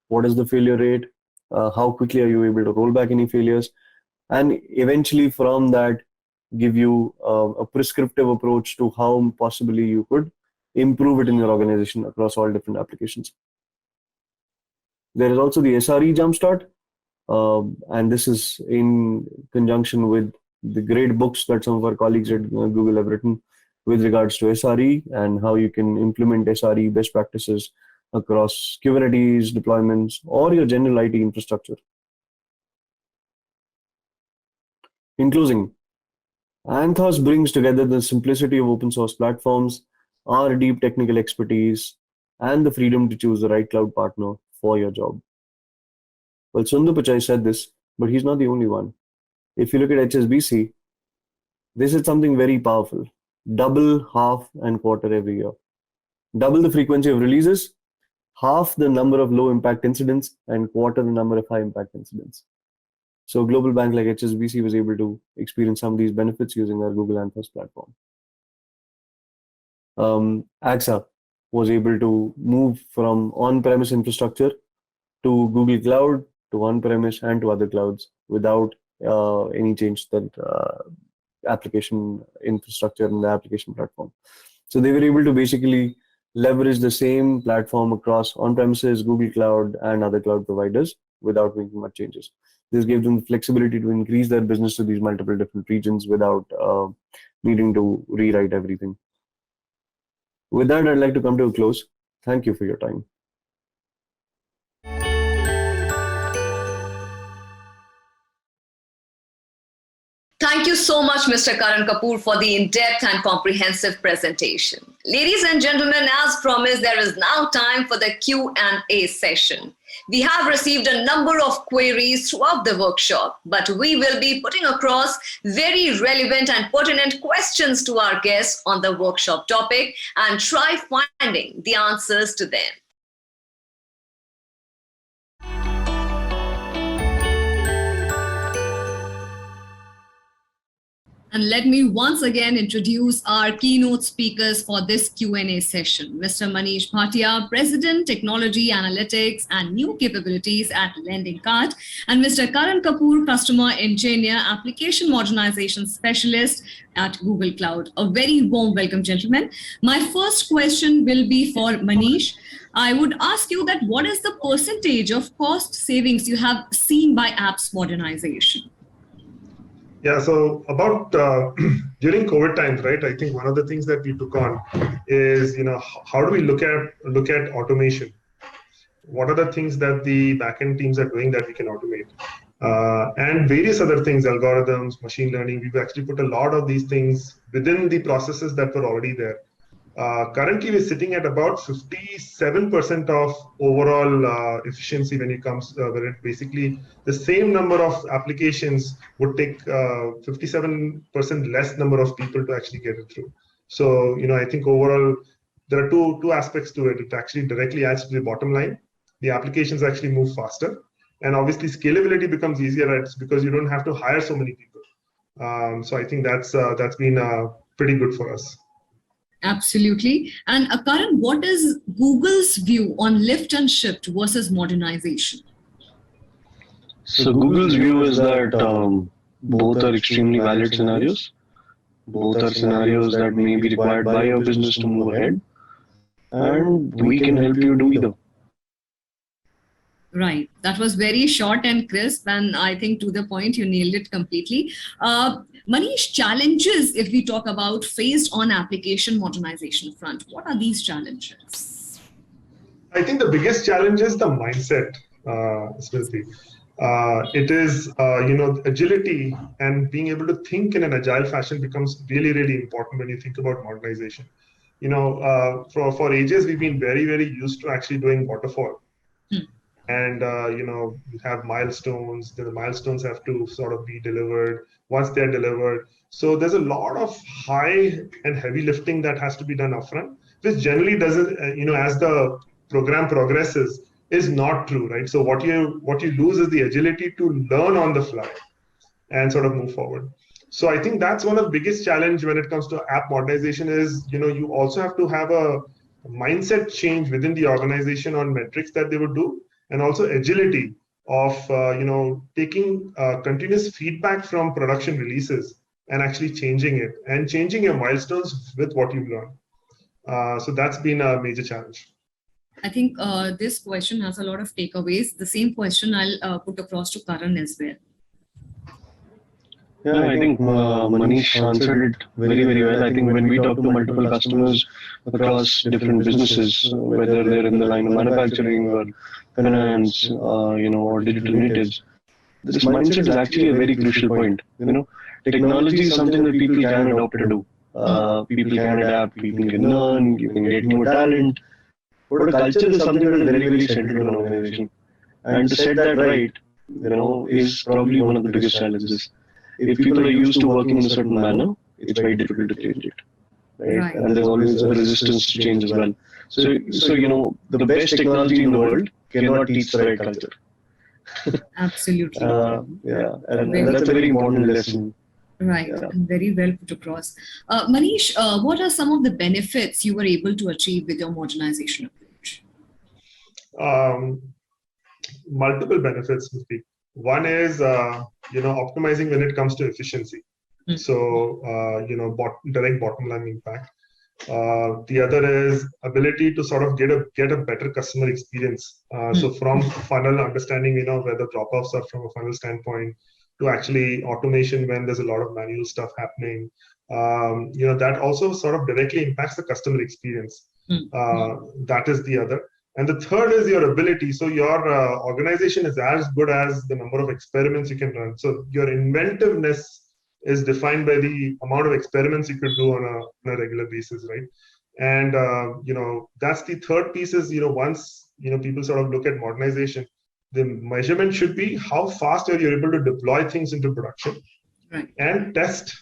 What is the failure rate? How quickly are you able to roll back any failures? And eventually from that, give you a prescriptive approach to how possibly you could improve it in your organization across all different applications. There is also the SRE Jumpstart, and this is in conjunction with the great books that some of our colleagues at Google have written with regards to SRE and how you can implement SRE best practices across Kubernetes deployments or your general IT infrastructure. In closing, Anthos brings together the simplicity of open source platforms, our deep technical expertise, and the freedom to choose the right cloud partner for your job. Well, Sundar Pichai said this, but he's not the only one. If you look at HSBC, they said something very powerful: double, half, and quarter every year. Double the frequency of releases, half the number of low impact incidents, and quarter the number of high impact incidents. So a global bank like HSBC was able to experience some of these benefits using our Google Anthos platform. AXA was able to move from on-premise infrastructure to Google Cloud, to on-premise, and to other clouds without any change to that application infrastructure and the application platform. So they were able to basically leverage the same platform across on-premises, Google Cloud, and other cloud providers without making much changes. This gave them the flexibility to increase their business to these multiple different regions without needing to rewrite everything. With that, I'd like to come to a close. Thank you for your time. Thank you so much, Mr. Karan Kapoor, for the in-depth and comprehensive presentation. Ladies and gentlemen, as promised, there is now time for the Q&A session. We have received a number of queries throughout the workshop, but we will be putting across very relevant and pertinent questions to our guests on the workshop topic and try finding the answers to them. And let me once again introduce our keynote speakers for this Q&A session. Mr. Manish Patel, President, Technology, Analytics and New Capabilities at Lending Card, and Mr. Karan Kapoor, Customer Engineer, Application Modernization Specialist at Google Cloud. A very warm welcome, gentlemen. My first question will be for Manish. I would ask you that what is the percentage of cost savings you have seen by apps modernization? Yeah, so about during COVID times, right? I think one of the things that we took on is, how do we look at automation? What are the things that the backend teams are doing that we can automate? And various other things, algorithms, machine learning. We've actually put a lot of these things within the processes that were already there. Currently, we're sitting at about 57% of overall efficiency when it comes, where it basically the same number of applications would take 57% less number of people to actually get it through. So, I think overall, there are two aspects to it. It actually directly adds to the bottom line. The applications actually move faster. And obviously, scalability becomes easier, right? Because you don't have to hire so many people. So I think that's been pretty good for us. Absolutely. And Karan, what is Google's view on lift and shift versus modernization? So Google's view is that both are extremely valid scenarios. Both are scenarios that may be required by your business to move ahead. And we can help you do either. Right. That was very short and crisp, and I think to the point, you nailed it completely. Manish, challenges, if we talk about faced on application modernization front, what are these challenges? I think the biggest challenge is the mindset, Smriti. It is, agility and being able to think in an agile fashion becomes really, really important when you think about modernization. For ages, we've been very, very used to actually doing waterfall. And, you have milestones, the milestones have to sort of be delivered once they're delivered. So there's a lot of high and heavy lifting that has to be done upfront, which generally doesn't, as the program progresses, is not true, right? So what you lose is the agility to learn on the fly and sort of move forward. So I think that's one of the biggest challenge when it comes to app modernization is, you also have to have a mindset change within the organization on metrics that they would do. And also agility of taking continuous feedback from production releases and actually changing it and changing your milestones with what you've learned. So that's been a major challenge. I think this question has a lot of takeaways. The same question I'll put across to Karan as well. Yeah, I think Manish answered it very, very well. I think when we talk to multiple customers across different businesses, whether they're in the line of manufacturing or finance, or digital natives, this mindset is actually a very crucial point. technology is something that people can adopt to do. People can adapt, people can learn, you can get more talent. But a culture is something that is very, very central to an organization. And to set that right, is probably one of the biggest challenges. If people are used to working in a certain manner, it's very difficult to change it. Right? And there's always a resistance to change as well. So the best technology in the world cannot teach the right culture. Absolutely. And that's a very important lesson. Right, and very well put across. Manish, what are some of the benefits you were able to achieve with your modernization approach? Multiple benefits, Mufti. One is, optimizing when it comes to efficiency. So, direct bottom line impact. The other is ability to sort of get a better customer experience. So from funnel understanding, where the drop-offs are from a funnel standpoint, to actually automation when there's a lot of manual stuff happening. That also sort of directly impacts the customer experience. That is the other. And the third is your ability. So your organization is as good as the number of experiments you can run. So your inventiveness is defined by the amount of experiments you could do on a regular basis, right? And that's the third piece is, once people sort of look at modernization, the measurement should be how fast are you able to deploy things into production, right, and test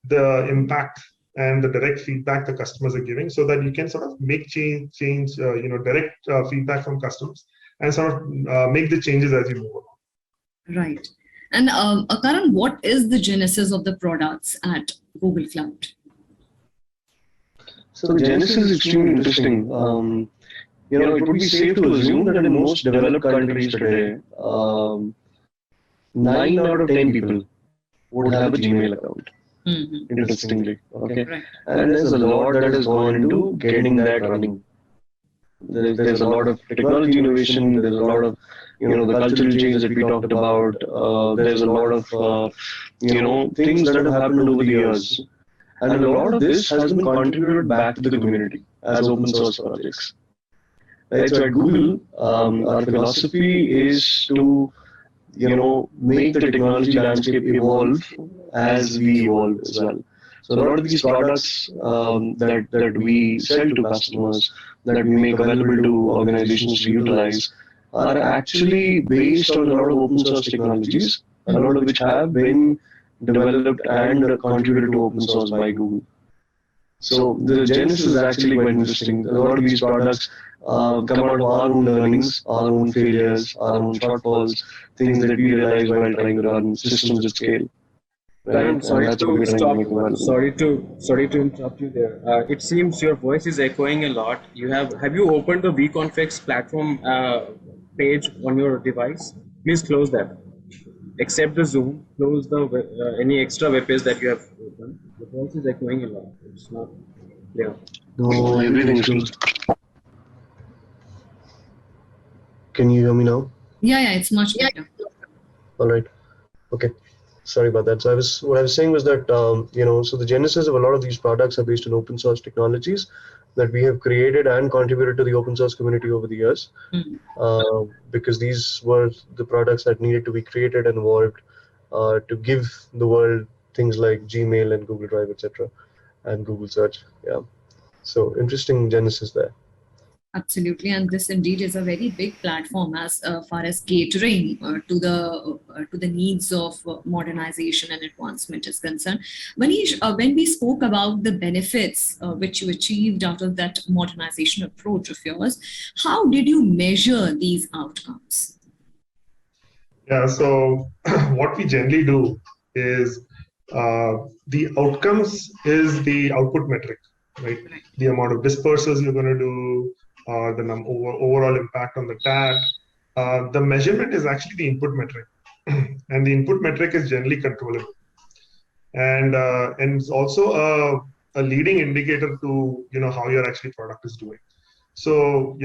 the impact and the direct feedback the customers are giving, so that you can sort of make change direct feedback from customers and sort of make the changes as you move along. Right. And Karan, what is the genesis of the products at Google Cloud? So the genesis is extremely interesting. It would be safe to assume that in most developed countries today, 9 out of 10 people would have a Gmail account. Interestingly, okay, Right. And there's a lot that has gone into getting that running. There's a lot of technology innovation. There's a lot of the cultural change that we talked about. There's a lot of things that have happened over the years, and a lot of this has been contributed back to the community as open source projects. Right, so at Google, our philosophy is to make the technology landscape evolve as we evolve as well. So a lot of these products that we sell to customers, that we make available to organizations to utilize, are actually based on a lot of open source technologies, a lot of which have been developed and contributed to open source by Google. So the genesis is actually quite interesting. A lot of these products come out of our own learnings, our own failures, our own shortfalls, things that we realize while trying to run systems at scale. Karan, sorry to interrupt you there. It seems your voice is echoing a lot. Have you opened the vConfig platform page on your device? Please close that. Except the Zoom, close the any extra web page that you have opened. The voice is echoing a lot. It's not clear. No, everything is closed. Can you hear me now? Yeah, it's much better. All right. Okay. Sorry about that. So what I was saying was that, so the genesis of a lot of these products are based on open source technologies that we have created and contributed to the open source community over the years, because these were the products that needed to be created and evolved to give the world things like Gmail and Google Drive, etc., and Google Search. Yeah. So interesting genesis there. Absolutely, and this indeed is a very big platform as far as catering to the needs of modernization and advancement is concerned. Manish, when we spoke about the benefits which you achieved out of that modernization approach of yours, how did you measure these outcomes? Yeah, so what we generally do is the outcomes is the output metric, right? The amount of dispersals you're going to do, the overall impact on the TAT. The measurement is actually the input metric, and the input metric is generally controllable, and it's also a leading indicator to how your actually product is doing. So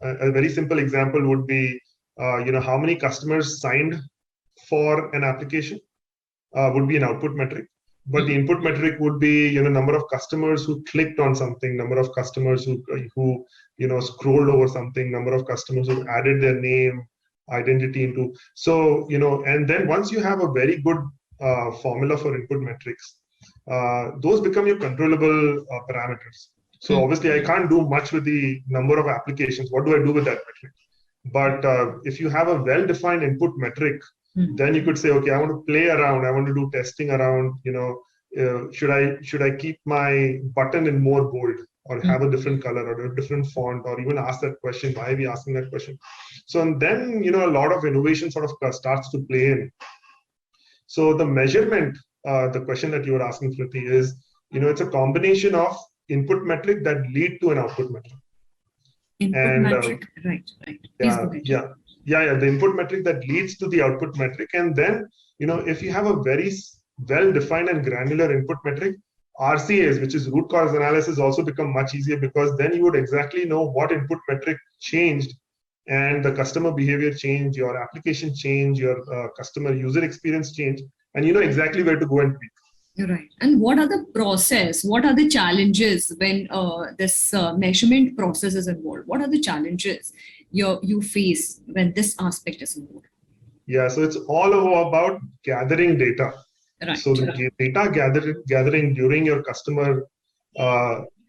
a very simple example would be how many customers signed for an application would be an output metric. But the input metric would be number of customers who clicked on something, number of customers who scrolled over something, number of customers who added their name, identity into. So and then once you have a very good formula for input metrics, those become your controllable parameters. So obviously I can't do much with the number of applications. What do I do with that metric? But if you have a well-defined input metric, then you could say, okay, I want to play around. I want to do testing around. Should I keep my button in more bold, or have a different color, or a different font, or even ask that question? Why are we asking that question? So and then a lot of innovation sort of starts to play in. So the measurement, the question that you were asking, Priti, is it's a combination of input metric that lead to an output metric. Input metric, right. Yeah. The input metric that leads to the output metric. And then, if you have a very well-defined and granular input metric, RCAs, which is root cause analysis, also become much easier, because then you would exactly know what input metric changed, and the customer behavior change, your application change, your customer user experience change, and you know exactly where to go and tweak. Right. And what are the process? What are the challenges when this measurement process is involved? What are the challenges you face when this aspect is involved? Yeah, so it's all about gathering data. Right. So the data gathering during your customer,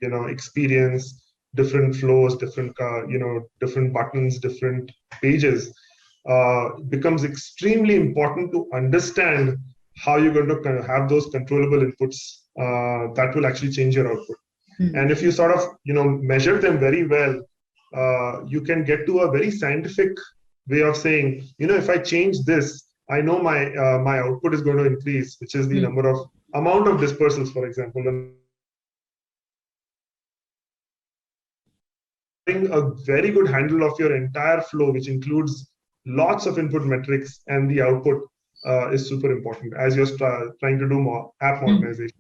experience, different flows, different buttons, different pages, becomes extremely important to understand how you're going to kind of have those controllable inputs that will actually change your output. And if you sort of measure them very well, you can get to a very scientific way of saying, if I change this, I know my output is going to increase, which is the amount of dispersals, for example. And having a very good handle of your entire flow, which includes lots of input metrics and the output, is super important as you're trying to do more app modernization.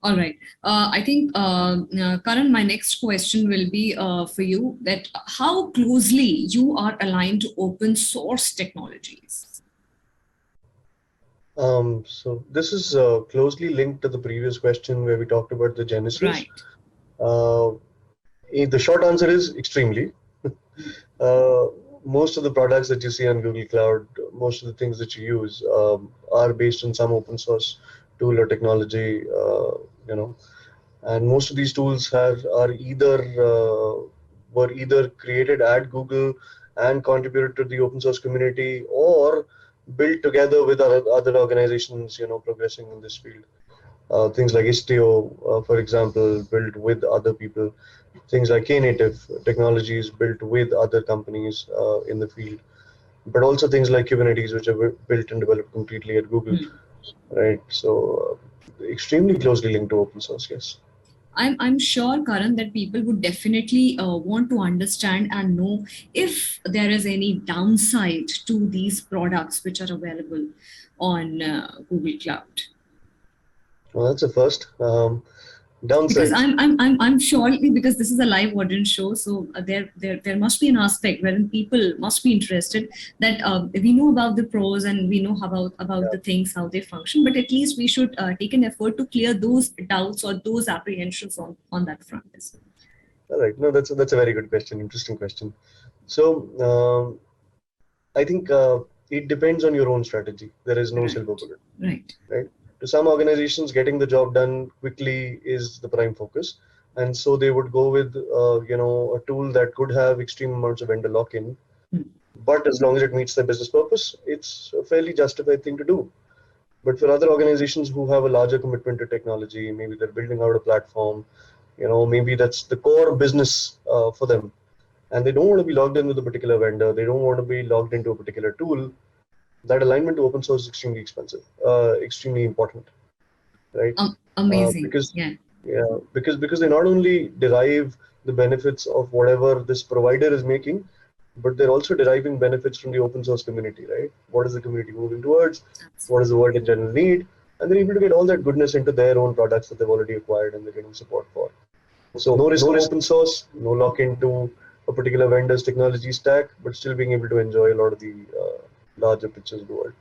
All right. I think, Karan, my next question will be for you, that how closely you are aligned to open source technologies? So this is closely linked to the previous question where we talked about the genesis. Right. The short answer is extremely. Most of the products that you see on Google Cloud, most of the things that you use are based on some open source tool or technology, and most of these tools were either created at Google and contributed to the open source community, or built together with other organizations, progressing in this field. Things like Istio, for example, built with other people. Things like Knative technologies built with other companies in the field. But also things like Kubernetes, which are built and developed completely at Google, right? So extremely closely linked to open source, yes. I'm sure, Karan, that people would definitely want to understand and know if there is any downside to these products which are available on Google Cloud. Well, that's a first. Downside. Because I'm surely, because this is a live audience show, so there must be an aspect wherein people must be interested, that we know about the pros and we know about the things, how they function, but at least we should take an effort to clear those doubts or those apprehensions on that front as well. All right. No, that's a very good question. Interesting question. So I think it depends on your own strategy. There is no silver bullet. Right. To some organizations, getting the job done quickly is the prime focus, and so they would go with a tool that could have extreme amounts of vendor lock-in, but as long as it meets their business purpose, it's a fairly justified thing to do. But for other organizations who have a larger commitment to technology, maybe they're building out a platform, maybe that's the core business for them, and they don't want to be logged in with a particular vendor, they don't want to be logged into a particular tool. That alignment to open source is extremely expensive, extremely important, right? Amazing. Because they not only derive the benefits of whatever this provider is making, but they're also deriving benefits from the open source community, right? What is the community moving towards? What does the world in general need? And they're able to get all that goodness into their own products that they've already acquired and they're getting support for. So no risk of open source, no lock into a particular vendor's technology stack, but still being able to enjoy a lot of the larger pictures of the world.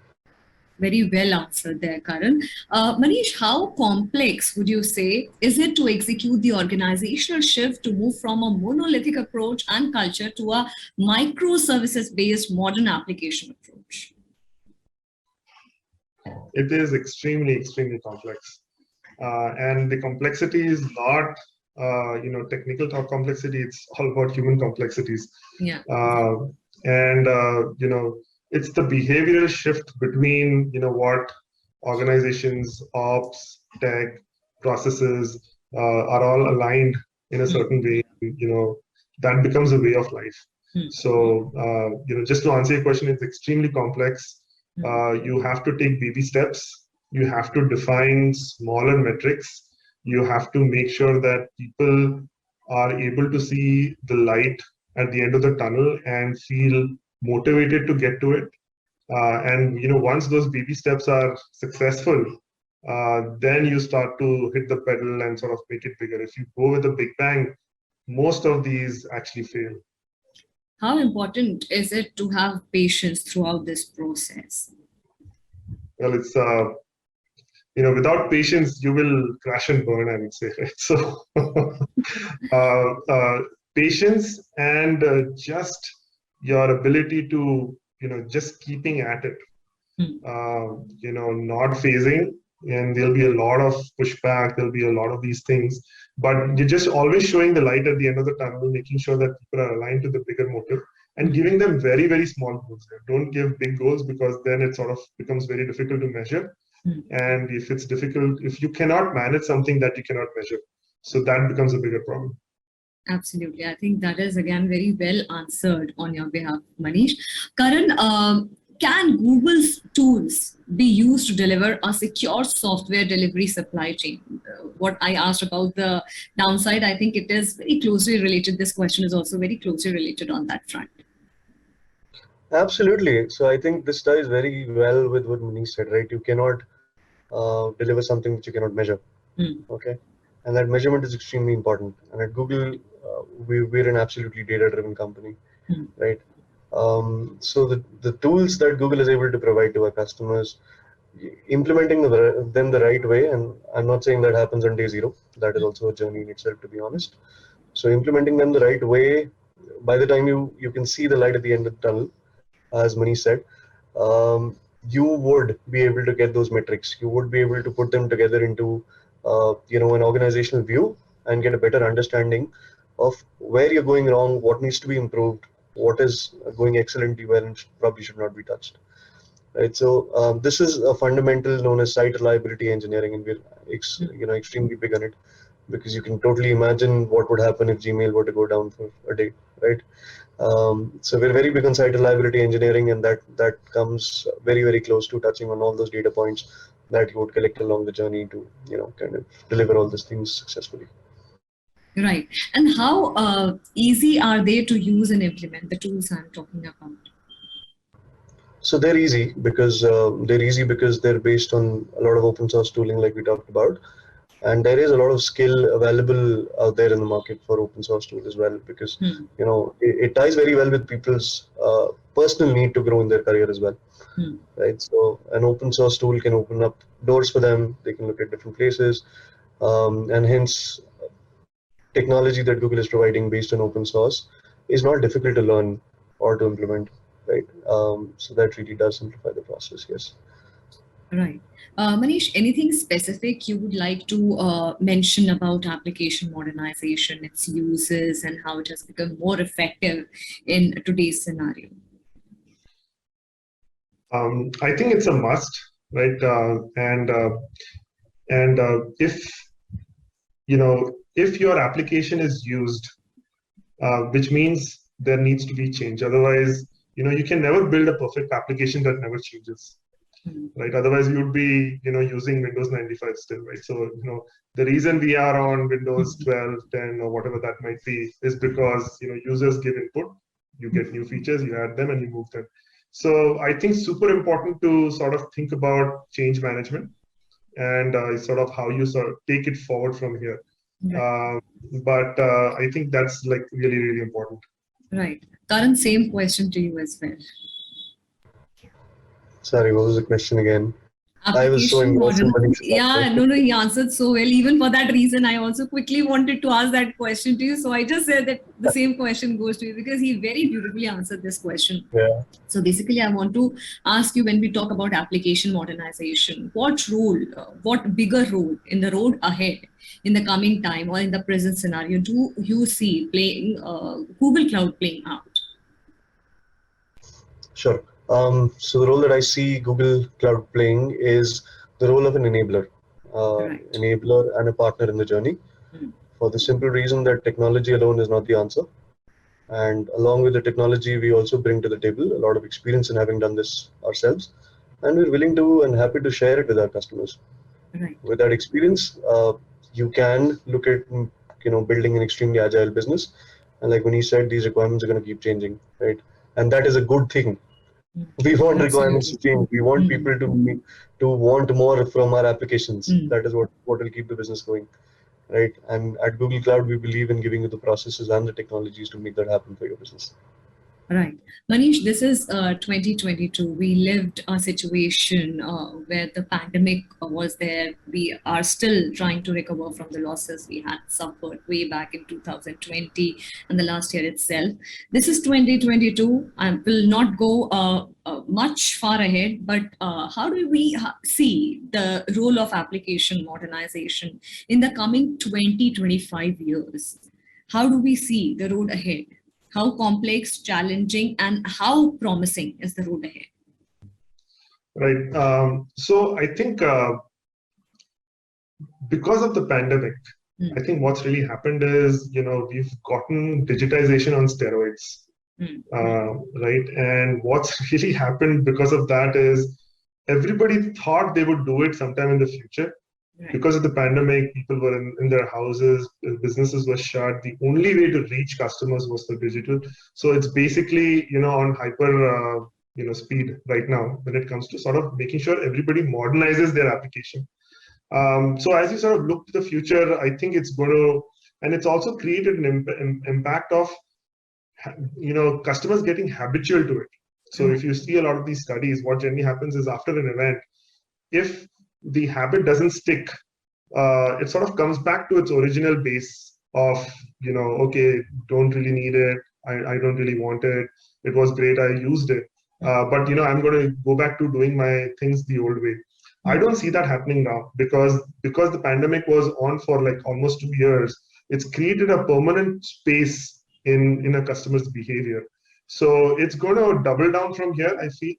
Very well answered there, Karan. Manish, how complex would you say is it to execute the organizational shift to move from a monolithic approach and culture to a microservices-based modern application approach? It is extremely, extremely complex. And the complexity is not, technical complexity. It's all about human complexities. Yeah. And it's the behavioral shift between what organizations, ops, tech, processes are all aligned in a certain way. That becomes a way of life. So just to answer your question, it's extremely complex. You have to take baby steps. You have to define smaller metrics. You have to make sure that people are able to see the light at the end of the tunnel and feel motivated to get to it. And once those baby steps are successful, then you start to hit the pedal and sort of make it bigger. If you go with a big bang, most of these actually fail. How important is it to have patience throughout this process? Well, it's without patience, you will crash and burn, I would say. Right? So, patience and just your ability to, just keeping at it, not phasing, and there'll be a lot of pushback, there'll be a lot of these things, but you're just always showing the light at the end of the tunnel, making sure that people are aligned to the bigger motive and giving them very, very small goals. Don't give big goals because then it sort of becomes very difficult to measure. And if it's difficult, if you cannot manage something that you cannot measure, so that becomes a bigger problem. Absolutely. I think that is again very well answered on your behalf, Manish. Karan, can Google's tools be used to deliver a secure software delivery supply chain? What I asked about the downside, I think it is very closely related. This question is also very closely related on that front. Absolutely. So I think this ties very well with what Manish said, right? You cannot deliver something which you cannot measure. Okay. And that measurement is extremely important. And at Google, we're an absolutely data-driven company, right? So the tools that Google is able to provide to our customers, implementing them the right way, and I'm not saying that happens on day zero. That is also a journey in itself, to be honest. So implementing them the right way, by the time you can see the light at the end of the tunnel, as Manish said, you would be able to get those metrics. You would be able to put them together into an organizational view and get a better understanding of where you're going wrong, what needs to be improved, what is going excellently well and probably should not be touched. Right. So this is a fundamental known as site reliability engineering, and we're extremely big on it, because you can totally imagine what would happen if Gmail were to go down for a day, right? So we're very big on site reliability engineering, and that comes very, very close to touching on all those data points that you would collect along the journey to kind of deliver all these things successfully. Right. And how easy are they to use and implement, the tools I'm talking about? So they're easy because they're based on a lot of open source tooling, like we talked about, and there is a lot of skill available out there in the market for open source tools as well, because it ties very well with people's personal need to grow in their career as well, right? So an open source tool can open up doors for them. They can look at different places, and hence technology that Google is providing based on open source is not difficult to learn or to implement. Right, so that really does simplify the process. Yes. Right, Manish. Anything specific you would like to mention about application modernization, its uses, and how it has become more effective in today's scenario? I think it's a must, right? If your application is used, which means there needs to be change. Otherwise, you can never build a perfect application that never changes, right? Otherwise, you'd be, using Windows 95 still, right? So, the reason we are on Windows 12, 10, or whatever that might be, is because, users give input, you get new features, you add them, and you move them. So I think super important to sort of think about change management and sort of how you sort of take it forward from here. But I think that's like really, really important. Right. Karan, same question to you as well. Sorry, what was the question again? I was so Application engrossed in model. Manish's Yeah, answer. no, he answered so well. Even for that reason, I also quickly wanted to ask that question to you. So I just said that the same question goes to you because he very beautifully answered this question. Yeah. So basically, I want to ask you, when we talk about application modernization, what role, what bigger role in the road ahead in the coming time or in the present scenario do you see playing Google Cloud playing out? Sure. So the role that I see Google Cloud playing is the role of an enabler, Right. enabler and a partner in the journey, for the simple reason that technology alone is not the answer. And along with the technology, we also bring to the table a lot of experience in having done this ourselves, and we're willing to and happy to share it with our customers. Right. With that experience, you can look at building an extremely agile business, and like when he said, these requirements are going to keep changing, right? And that is a good thing. We want requirements to Absolutely. change. We want people to want more from our applications. That is what will keep the business going, right? And at Google Cloud, we believe in giving you the processes and the technologies to make that happen for your business. Right. Manish, this is 2022. We lived a situation where the pandemic was there. We are still trying to recover from the losses we had suffered way back in 2020 and the last year itself. This is 2022. I will not go much far ahead, but how do we see the role of application modernization in the coming 20-25 years? How do we see the road ahead? How complex, challenging, and how promising is the road ahead? Right. So I think because of the pandemic, I think what's really happened is, we've gotten digitization on steroids, right? And what's really happened because of that is everybody thought they would do it sometime in the future. Right. Because of the pandemic, people were in their houses, businesses were shut. The only way to reach customers was through digital. So it's basically, on hyper, speed right now when it comes to sort of making sure everybody modernizes their application. So as you sort of look to the future, I think it's going to, and it's also created an impact of, customers getting habitual to it. So if you see a lot of these studies, what generally happens is after an event, if the habit doesn't stick, it sort of comes back to its original base of, okay, don't really need it. I don't really want it. It was great. I used it. But, I'm going to go back to doing my things the old way. I don't see that happening now because the pandemic was on for like almost 2 years. It's created a permanent space in a customer's behavior. So it's going to double down from here, I feel.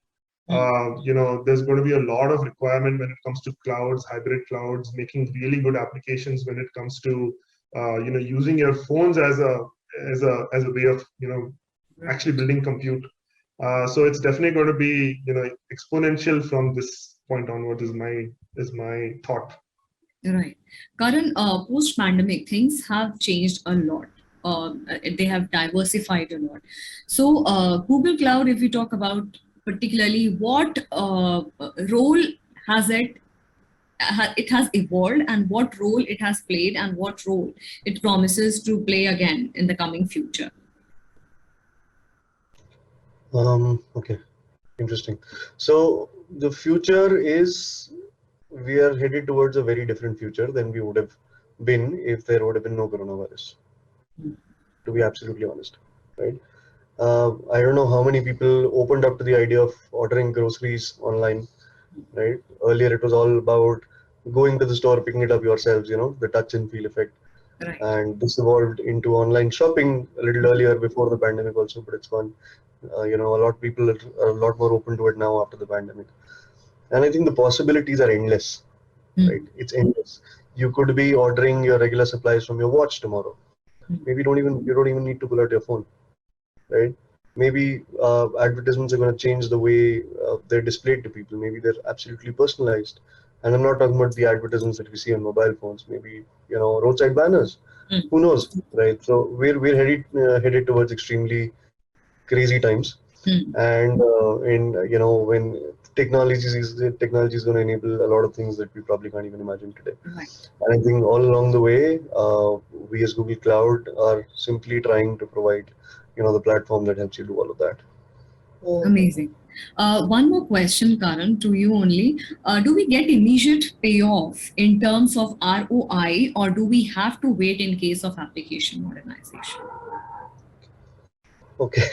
There's going to be a lot of requirement when it comes to clouds, hybrid clouds, making really good applications when it comes to using your phones as a way of actually building compute. So it's definitely going to be exponential from this point onward is my thought. Right. Karan, post-pandemic, things have changed a lot. They have diversified a lot. So Google Cloud, if we talk about particularly what role has it has evolved and what role it has played and what role it promises to play again in the coming future? Okay, interesting. So the future is, we are headed towards a very different future than we would have been if there would have been no coronavirus, to be absolutely honest, right? I don't know how many people opened up to the idea of ordering groceries online, right? Earlier, it was all about going to the store, picking it up yourselves, the touch and feel effect. Right. And this evolved into online shopping a little earlier before the pandemic also, but it's gone. A lot of people are a lot more open to it now after the pandemic. And I think the possibilities are endless, right? It's endless. You could be ordering your regular supplies from your watch tomorrow. Maybe you don't even need to pull out your phone, right? Maybe advertisements are going to change the way they're displayed to people. Maybe they're absolutely personalized. And I'm not talking about the advertisements that we see on mobile phones. Maybe roadside banners. Who knows, right? So we're headed towards extremely crazy times. And when technology is going to enable a lot of things that we probably can't even imagine today. Right. And I think all along the way, we as Google Cloud are simply trying to provide the platform that helps you do all of that. Amazing. One more question, Karan, to you only. Do we get immediate payoff in terms of ROI, or do we have to wait in case of application modernization? Okay.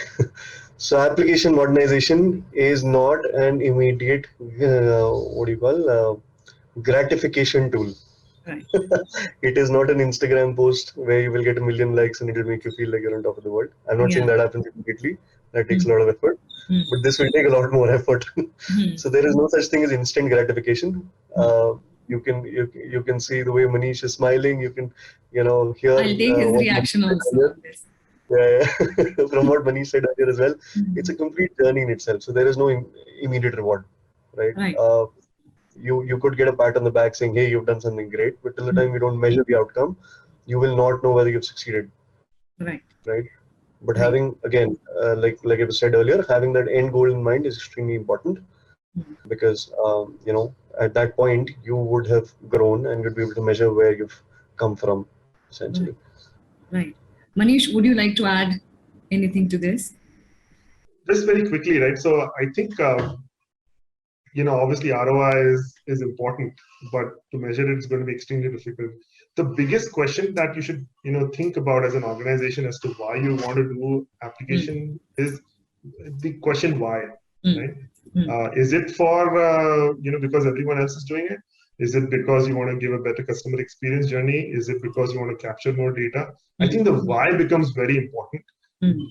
So application modernization is not an immediate, what do you call, gratification tool. Right. It is not an Instagram post where you will get 1 million likes and it will make you feel like you're on top of the world. I'm not saying that happens immediately. That takes a lot of effort, but this will take a lot more effort. So there is no such thing as instant gratification. You can see the way Manish is smiling. You can hear. I'll take his reaction also on this. Yeah. From what Manish said earlier as well, it's a complete journey in itself. So there is no immediate reward, right? You could get a pat on the back saying, hey, you've done something great, but till the time you don't measure the outcome, you will not know whether you've succeeded. Right. But having, again, like I said earlier, having that end goal in mind is extremely important, because at that point you would have grown and you'd be able to measure where you've come from, essentially. Right. Manish, would you like to add anything to this? Just very quickly, right? So I think obviously ROI is important, but to measure it is going to be extremely difficult. The biggest question that you should think about as an organization as to why you want to do application is the question why, right? Is it for because everyone else is doing it? Is it because you want to give a better customer experience journey? Is it because you want to capture more data? I think the why becomes very important.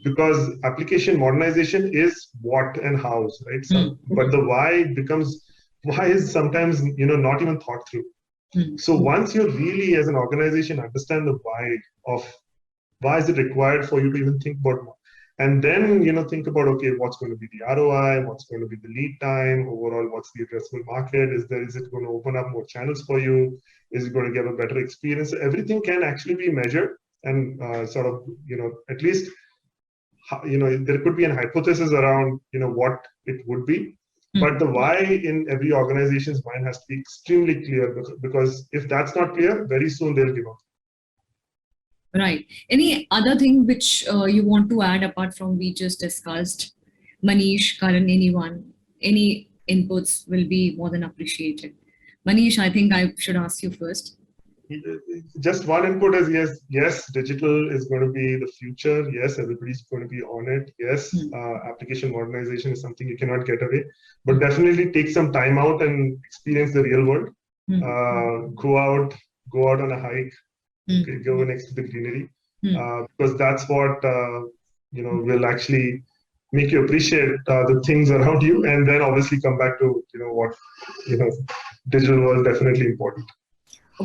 Because application modernization is what and hows, right? So, but the why is sometimes not even thought through. So once you really, as an organization, understand the why of why is it required for you to even think about, and then think about, okay, what's going to be the ROI, what's going to be the lead time, overall, what's the addressable market? Is it going to open up more channels for you? Is it going to give a better experience? Everything can actually be measured and sort of at least. There could be an hypothesis around what it would be, but the why in every organization's mind has to be extremely clear, because if that's not clear, very soon they'll give up. Right. Any other thing which you want to add apart from we just discussed? Manish, Karan, anyone, any inputs will be more than appreciated. Manish, I think I should ask you first. Just one input is yes, digital is going to be the future. Yes, everybody's going to be on it. Yes, application modernization is something you cannot get away, but definitely take some time out and experience the real world. Go out on a hike, go next to the greenery, because that's what will actually make you appreciate the things around you, and then obviously come back to what digital world definitely important.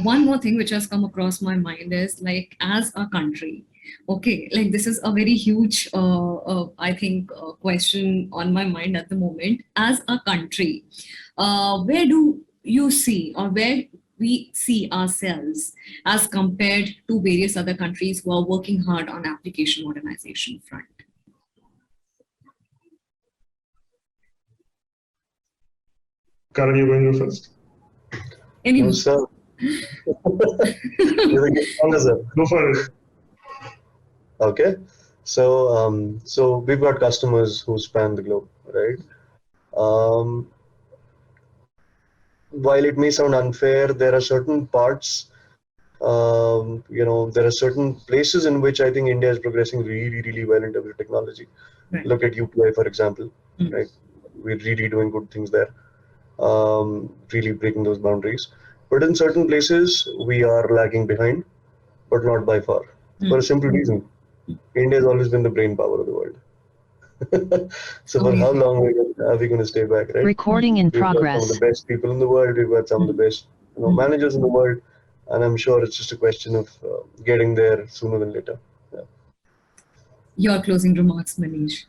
One more thing which has come across my mind is, like, as a country, okay, like this is a very huge, I think, question on my mind at the moment. As a country, where do you see, or where we see ourselves as compared to various other countries who are working hard on application modernization front? Karan, you going to go first? No, sir. Go for it. Okay, so we've got customers who span the globe, right? While it may sound unfair, there are certain parts, there are certain places in which I think India is progressing really, really well in terms of technology. Right. Look at UPI, for example, right? We're really doing good things there, really breaking those boundaries. But in certain places, we are lagging behind, but not by far. For a simple reason. India has always been the brain power of the world. So for how long are we going to stay back, right? Recording in progress. We've got some of the best people in the world. We've got some of the best managers in the world. And I'm sure it's just a question of getting there sooner than later. Yeah. Your closing remarks, Manish.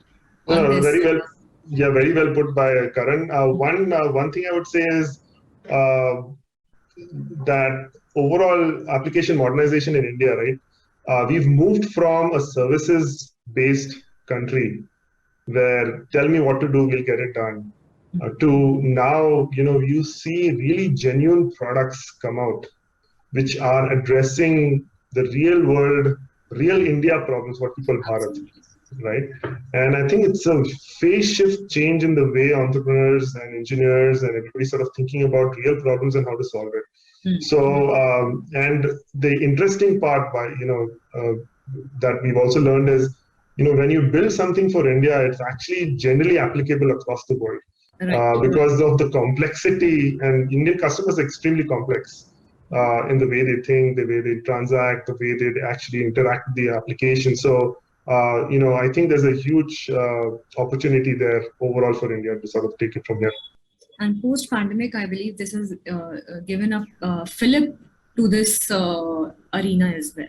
Very well. Yeah, very well put by Karan. One thing I would say is that overall application modernization in India, right? We've moved from a services-based country where tell me what to do, we'll get it done, to now, you see really genuine products come out, which are addressing the real world, real India problems, what we call Bharat. right? And I think it's a phase shift change in the way entrepreneurs and engineers and everybody sort of thinking about real problems and how to solve it. So, and the interesting part that we've also learned is, when you build something for India, it's actually generally applicable across the world. Because of the complexity, and Indian customers are extremely complex in the way they think, the way they transact, the way they actually interact with the application. So, I think there's a huge opportunity there overall for India to sort of take it from here. And post-pandemic, I believe this has given a fillip to this arena as well.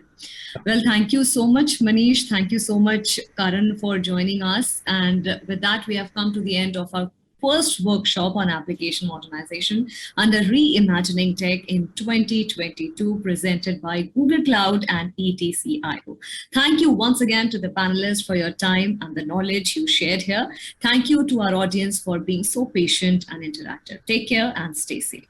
Well, thank you so much, Manish. Thank you so much, Karan, for joining us. And with that, we have come to the end of our first workshop on application modernization under Reimagining Tech in 2022, presented by Google Cloud and ETCIO. Thank you once again to the panelists for your time and the knowledge you shared here. Thank you to our audience for being so patient and interactive. Take care and stay safe.